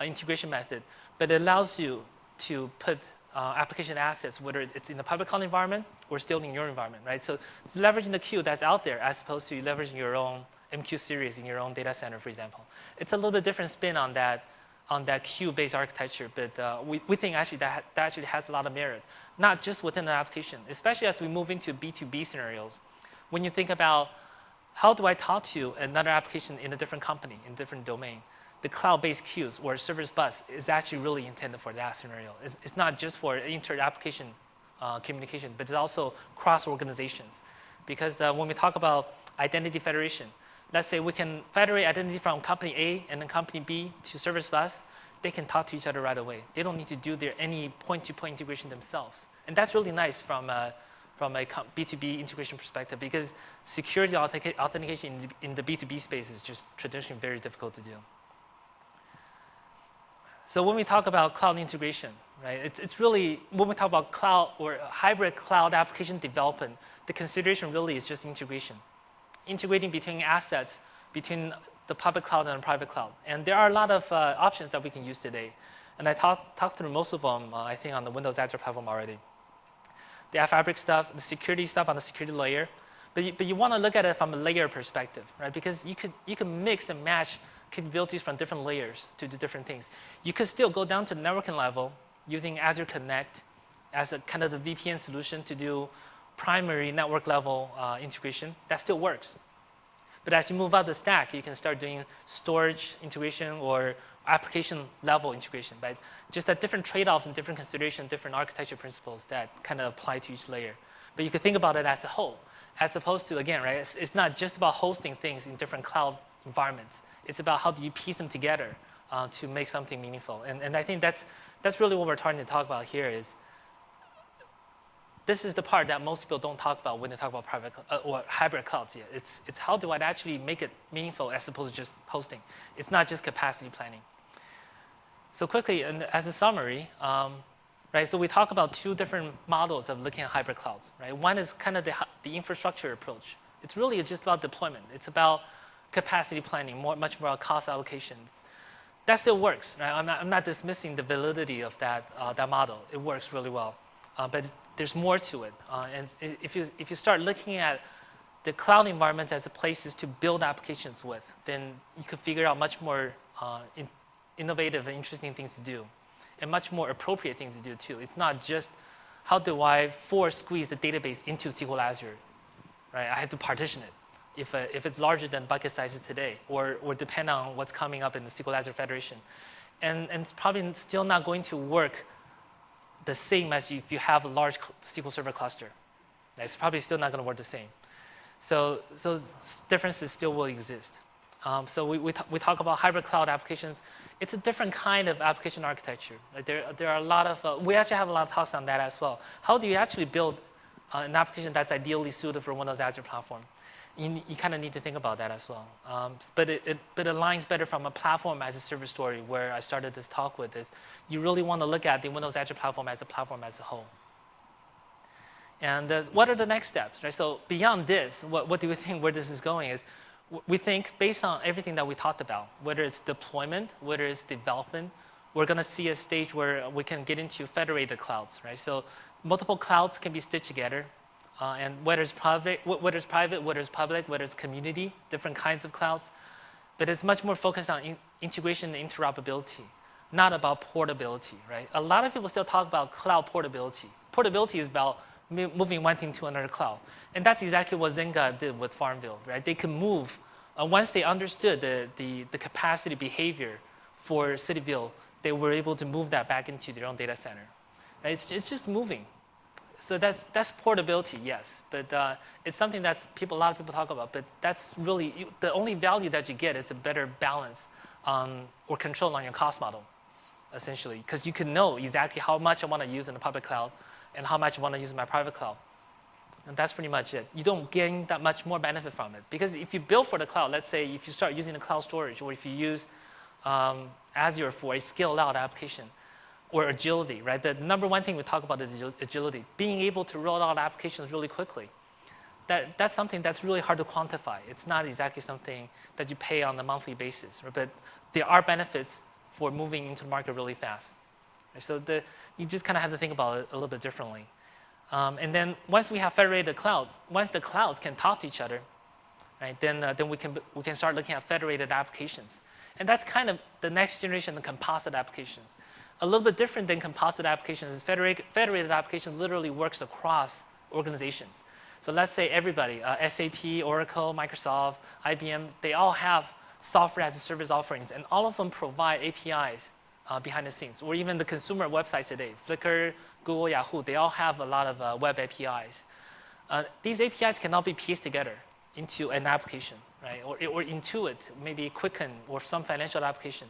integration method, but it allows you to put application assets, whether it's in the public cloud environment or still in your environment, right? So it's leveraging the queue that's out there as opposed to leveraging your own MQ series in your own data center, for example. It's a little bit different spin on that queue-based architecture, but we think actually that actually has a lot of merit, not just within the application, especially as we move into B2B scenarios. When you think about how do I talk to another application in a different company, in a different domain, the cloud-based queues or service bus is actually really intended for that scenario. It's not just for inter-application communication, but it's also cross-organizations. Because when we talk about identity federation, let's say we can federate identity from company A and then company B to service bus, they can talk to each other right away. They don't need to do any point-to-point integration themselves. And that's really nice from a B2B integration perspective because security authentication in the B2B space is just traditionally very difficult to do. So when we talk about cloud integration, right, it's really, when we talk about cloud or hybrid cloud application development, the consideration really is just integration. Integrating between assets, between the public cloud and the private cloud. And there are a lot of options that we can use today. And I talked through most of them, I think, on the Windows Azure platform already. The App Fabric stuff, the security stuff on the security layer. But you want to look at it from a layer perspective, right? Because you can mix and match capabilities from different layers to do different things. You could still go down to the networking level using Azure Connect as a kind of the VPN solution to do primary network level integration. That still works. But as you move up the stack, you can start doing storage integration or application level integration, right? Just that different trade-offs and different considerations, different architecture principles that kind of apply to each layer. But you could think about it as a whole, as opposed to, again, right, it's not just about hosting things in different cloud environments. It's about how do you piece them together to make something meaningful. And I think that's really what we're trying to talk about here is this is the part that most people don't talk about when they talk about private or hybrid clouds yet. It's how do I actually make it meaningful as opposed to just hosting. It's not just capacity planning. So quickly, and as a summary, right? So we talk about two different models of looking at hybrid clouds, right? One is kind of the infrastructure approach. It's really just about deployment. It's about capacity planning, much more about cost allocations. That still works, right? I'm not dismissing the validity of that model. It works really well, but there's more to it. And if you start looking at the cloud environments as places to build applications with, then you could figure out much more innovative and interesting things to do, and much more appropriate things to do too. It's not just how do I squeeze the database into SQL Azure, right? I have to partition it if it's larger than bucket sizes today, or depend on what's coming up in the SQL Azure Federation. And it's probably still not going to work the same as if you have a large SQL Server cluster. It's probably still not going to work the same. So differences still will exist. So we talk about hybrid cloud applications. It's a different kind of application architecture. Like there are a lot of, we actually have a lot of talks on that as well. How do you actually build an application that's ideally suited for Windows Azure platform? You kind of need to think about that as well. But it aligns better from a platform as a service story, where I started this talk with is you really want to look at the Windows Azure platform as a whole. And what are the next steps, right? So beyond this, what do we think where this is going is, we think based on everything that we talked about, whether it's deployment, whether it's development, we're going to see a stage where we can get into federated clouds, right? So multiple clouds can be stitched together. And whether it's private, whether it's public, whether it's community, different kinds of clouds. But it's much more focused on integration and interoperability, not about portability, right? A lot of people still talk about cloud portability. Portability is about moving one thing to another cloud. And that's exactly what Zynga did with Farmville, right? They could move, once they understood the capacity behavior for CityVille, they were able to move that back into their own data center. Right? It's just moving. So that's portability, yes, but it's something that a lot of people talk about. But that's really the only value that you get is a better balance or control on your cost model, essentially, because you can know exactly how much I want to use in the public cloud and how much I want to use in my private cloud, and that's pretty much it. You don't gain that much more benefit from it, because if you build for the cloud, let's say if you start using the cloud storage, or if you use Azure for a scaled-out application. Or agility, right? The number one thing we talk about is agility. Being able to roll out applications really quickly. That's something that's really hard to quantify. It's not exactly something that you pay on a monthly basis, right? But there are benefits for moving into the market really fast. Right? So you just kind of have to think about it a little bit differently. And then once we have federated clouds, once the clouds can talk to each other, right? Then we can start looking at federated applications. And that's kind of the next generation of composite applications. A little bit different than composite applications is federated applications literally works across organizations. So let's say everybody, SAP, Oracle, Microsoft, IBM, they all have software as a service offerings, and all of them provide APIs behind the scenes, or even the consumer websites today, Flickr, Google, Yahoo, they all have a lot of web APIs. These APIs cannot be pieced together into an application, right? Or Intuit, maybe Quicken, or some financial application.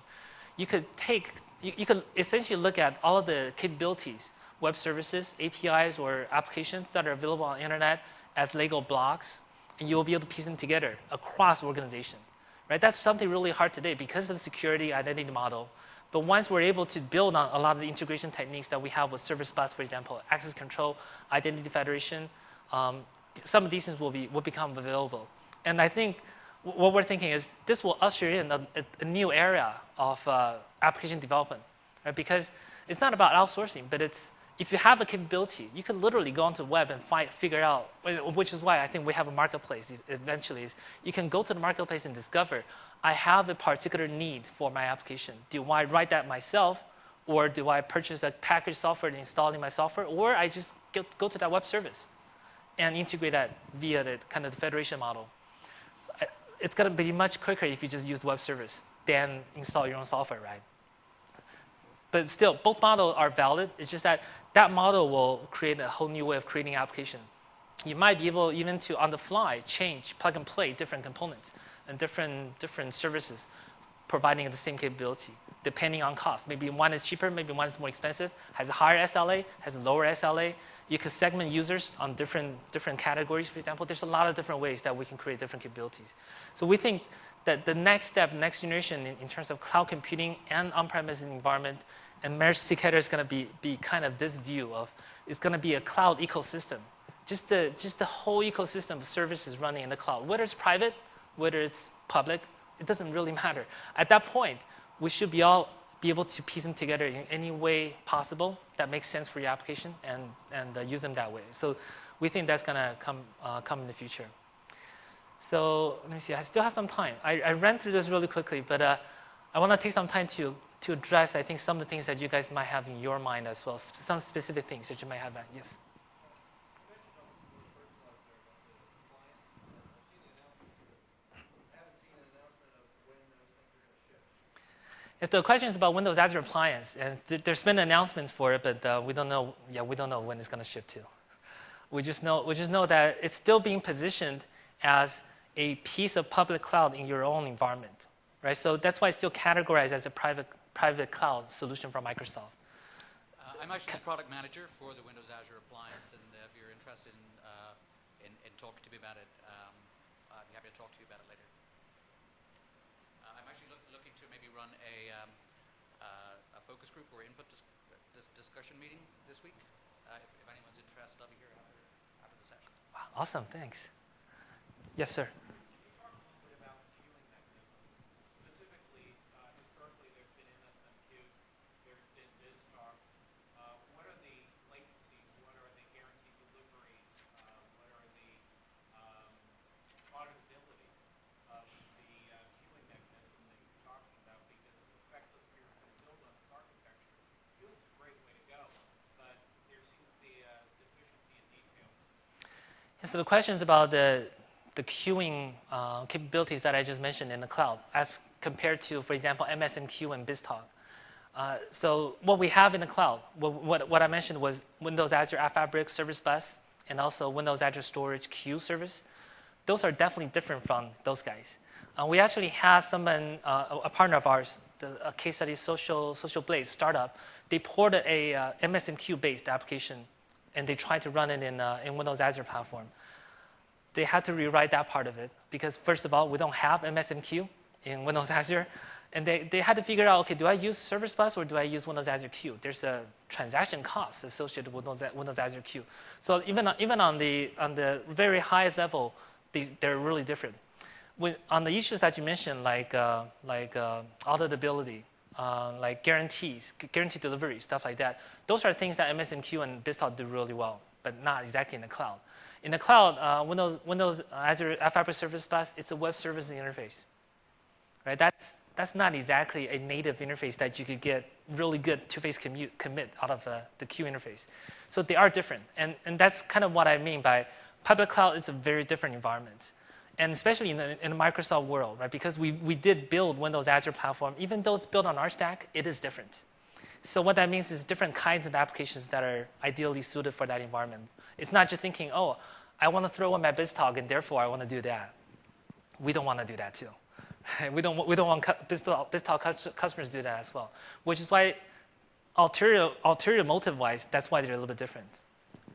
You could essentially look at all of the capabilities, web services, APIs, or applications that are available on the internet as Lego blocks, and you'll be able to piece them together across organizations. Right? That's something really hard today because of the security identity model. But once we're able to build on a lot of the integration techniques that we have with Service Bus, for example, access control, identity federation, some of these things will become available. And I think what we're thinking is this will usher in a new era of application development, right? Because it's not about outsourcing, but if you have a capability, you can literally go onto the web and figure out, which is why I think we have a marketplace eventually, is you can go to the marketplace and discover, I have a particular need for my application. Do I write that myself, or do I purchase a packaged software and install in my software, or I just go to that web service and integrate that via the kind of the federation model. It's going to be much quicker if you just use web service than install your own software, right? But still, both models are valid. It's just that model will create a whole new way of creating application. You might be able even to, on the fly, change, plug and play different components and different services providing the same capability, depending on cost. Maybe one is cheaper, maybe one is more expensive, has a higher SLA, has a lower SLA. You can segment users on different categories, for example. There's a lot of different ways that we can create different capabilities. So we think that the next step, next generation in terms of cloud computing and on-premise environment and merged together is going to be kind of this view of it's going to be a cloud ecosystem. Just the whole ecosystem of services running in the cloud, whether it's private, whether it's public, it doesn't really matter. At that point, we should be able to piece them together in any way possible that makes sense for your application and use them that way. So we think that's going to come in the future. So let me see. I still have some time. I ran through this really quickly, but I want to take some time to address, I think, some of the things that you guys might have in your mind as well, some specific things that you might have. Yes? If the question is about Windows Azure Appliance, and there's been announcements for it, but we don't know. Yeah, we don't know when it's going to ship to. We just know that it's still being positioned as a piece of public cloud in your own environment, right? So that's why it's still categorized as a private cloud solution from Microsoft. I'm actually the product manager for the Windows Azure Appliance, and if you're interested in talking to me about it, I'd be happy to talk to you about it later. I'm actually looking to maybe run a focus group or input discussion meeting this week. If anyone's interested, I'll be here after the session. Wow, awesome, thanks. Yes, sir. So the question is about the queuing capabilities that I just mentioned in the cloud as compared to, for example, MSMQ and BizTalk. So what we have in the cloud, what I mentioned was Windows Azure App Fabric Service Bus and also Windows Azure Storage Queue Service. Those are definitely different from those guys. We actually had someone, a partner of ours, a case study, Social Blade startup. They ported a MSMQ-based application, and they tried to run it in Windows Azure platform. They had to rewrite that part of it because, first of all, we don't have MSMQ in Windows Azure. And they had to figure out, okay, do I use Service Bus or do I use Windows Azure Queue? There's a transaction cost associated with Windows Azure Queue. So even on the very highest level, they're really different. On the issues that you mentioned, like auditability, like guaranteed delivery, stuff like that, those are things that MSMQ and BizTalk do really well, but not exactly in the cloud. In the cloud, Windows Azure App Fabric Service Bus, it's a web service interface, right? That's not exactly a native interface that you could get really good two-phase commit out of the Queue interface. So they are different, and that's kind of what I mean by public cloud is a very different environment. And especially in the Microsoft world, right? Because we did build Windows Azure platform, even though it's built on our stack, it is different. So what that means is different kinds of applications that are ideally suited for that environment. It's not just thinking, oh, I want to throw in my BizTalk and therefore I want to do that. We don't want to do that too. We don't want BizTalk customers to do that as well. Which is why ulterior motive-wise, that's why they're a little bit different.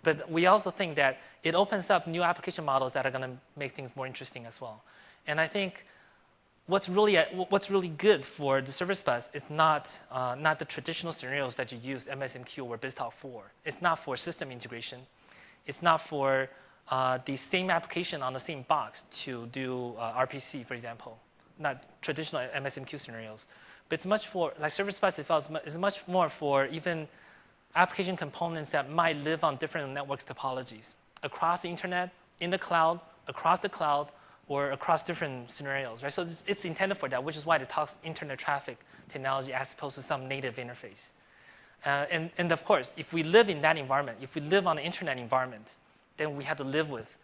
But we also think that it opens up new application models that are going to make things more interesting as well. And I think what's really good for the Service Bus is not the traditional scenarios that you use MSMQ or BizTalk for. It's not for system integration. It's not for the same application on the same box to do RPC, for example. Not traditional MSMQ scenarios. But it's much for, like Service Bus itself is much more for even application components that might live on different network topologies across the internet, in the cloud, across the cloud, or across different scenarios, right? So it's intended for that, which is why it talks internet traffic technology as opposed to some native interface. And of course, if we live in that environment, if we live on the internet environment, then we have to live with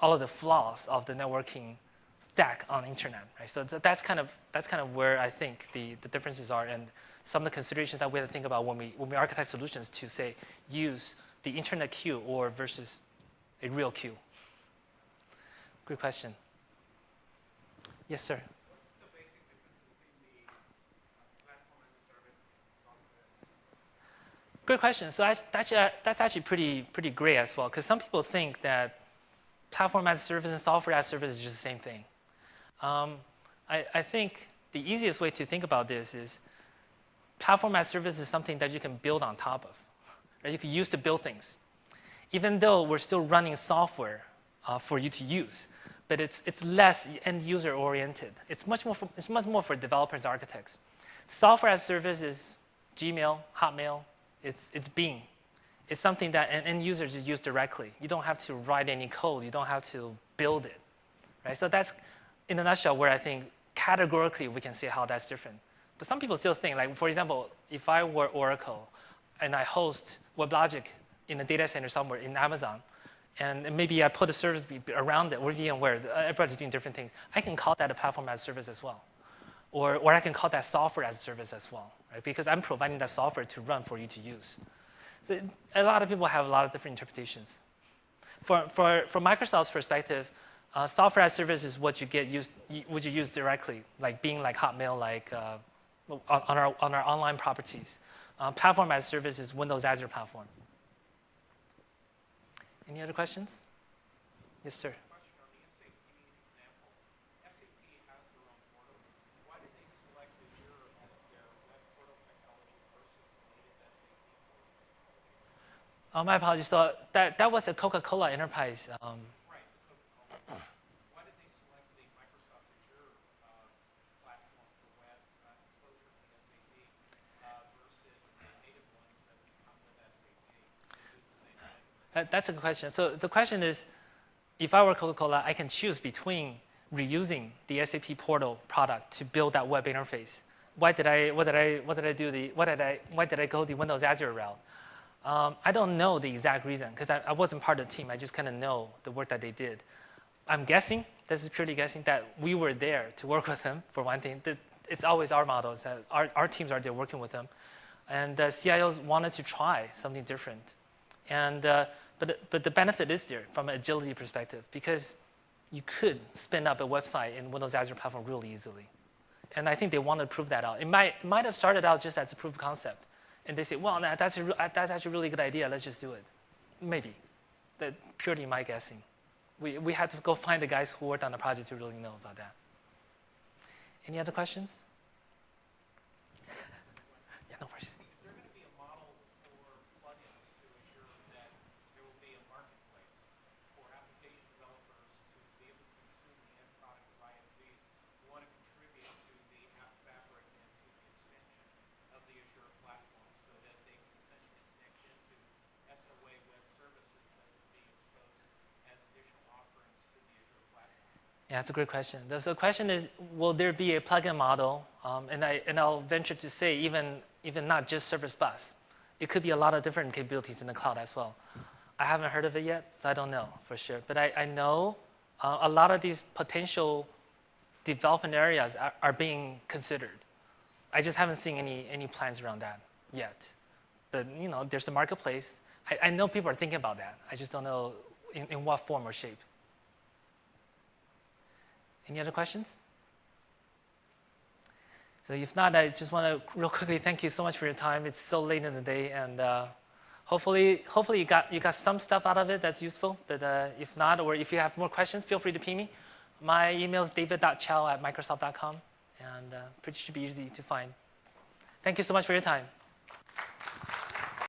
all of the flaws of the networking stack on the internet, right? So that's kind of where I think the differences are, and some of the considerations that we have to think about when we architect solutions to say use the internet queue or versus a real queue. Good question. Yes, sir. What's the basic difference between the platform as a service and software as a service? Good question. So that's actually pretty great as well, because some people think that platform as a service and software as a service is just the same thing. I think the easiest way to think about this is platform as service is something that you can build on top of, right? You can use to build things. Even though we're still running software for you to use, but it's less end user oriented. It's much more for developers, architects. Software as service is Gmail, Hotmail, it's Bing. It's something that an end user just use directly. You don't have to write any code. You don't have to build it, right? So that's, in a nutshell, where I think categorically we can see how that's different. But some people still think, like, for example, if I were Oracle and I host WebLogic in a data center somewhere in Amazon, and maybe I put a service around it, or VMware, everybody's doing different things, I can call that a platform as a service as well. Or I can call that software as a service as well, right? Because I'm providing that software to run for you to use. So a lot of people have a lot of different interpretations. From Microsoft's perspective, software as service is what you use directly, like Bing, like Hotmail, like on our online properties. Platform as service is Windows Azure platform. Any other questions? Yes, sir. Question on the SAP example. SAP has their own portal. Why did they select Azure as their web portal technology versus the native SAP portal? My apologies. So that was a Coca-Cola Enterprise. Right, Coca-Cola. Why did they select the Microsoft Azure platform for web exposure to the SAP versus the native ones that would come with SAP to do the same thing? That's a good question. So the question is, if I were Coca-Cola, I can choose between reusing the SAP portal product to build that web interface. Why did I go the Windows Azure route? I don't know the exact reason because I wasn't part of the team. I just kind of know the work that they did. I'm guessing, this is purely guessing, that we were there to work with them, for one thing. It's always our model. It's that our teams are there working with them. And the CIOs wanted to try something different. And, but the benefit is there from an agility perspective because you could spin up a website in Windows Azure platform really easily. And I think they want to prove that out. It might have started out just as a proof of concept. And they say, well, that's actually a really good idea. Let's just do it. Maybe. That's purely my guessing. We had to go find the guys who worked on the project to really know about that. Any other questions? Yeah, no worries. Is there going to be a model for plugins to Azure that there will be a marketplace for application developers to be able to consume the end product of ISVs who want to contribute to the app fabric and to the extension of the Azure platform so that they can essentially connect into SOA web services that would be exposed as additional offerings to the Azure platform? Yeah, that's a great question. So the question is, will there be a plugin model? And I'll venture to say even not just Service Bus. It could be a lot of different capabilities in the cloud as well. I haven't heard of it yet, so I don't know for sure. But I know a lot of these potential development areas are being considered. I just haven't seen any plans around that yet. But there's a marketplace. I know people are thinking about that. I just don't know in what form or shape. Any other questions? So if not, I just want to real quickly thank you so much for your time. It's so late in the day, and hopefully you got some stuff out of it that's useful. But if not, or if you have more questions, feel free to ping me. My email is david.chow@microsoft.com, and should be easy to find. Thank you so much for your time.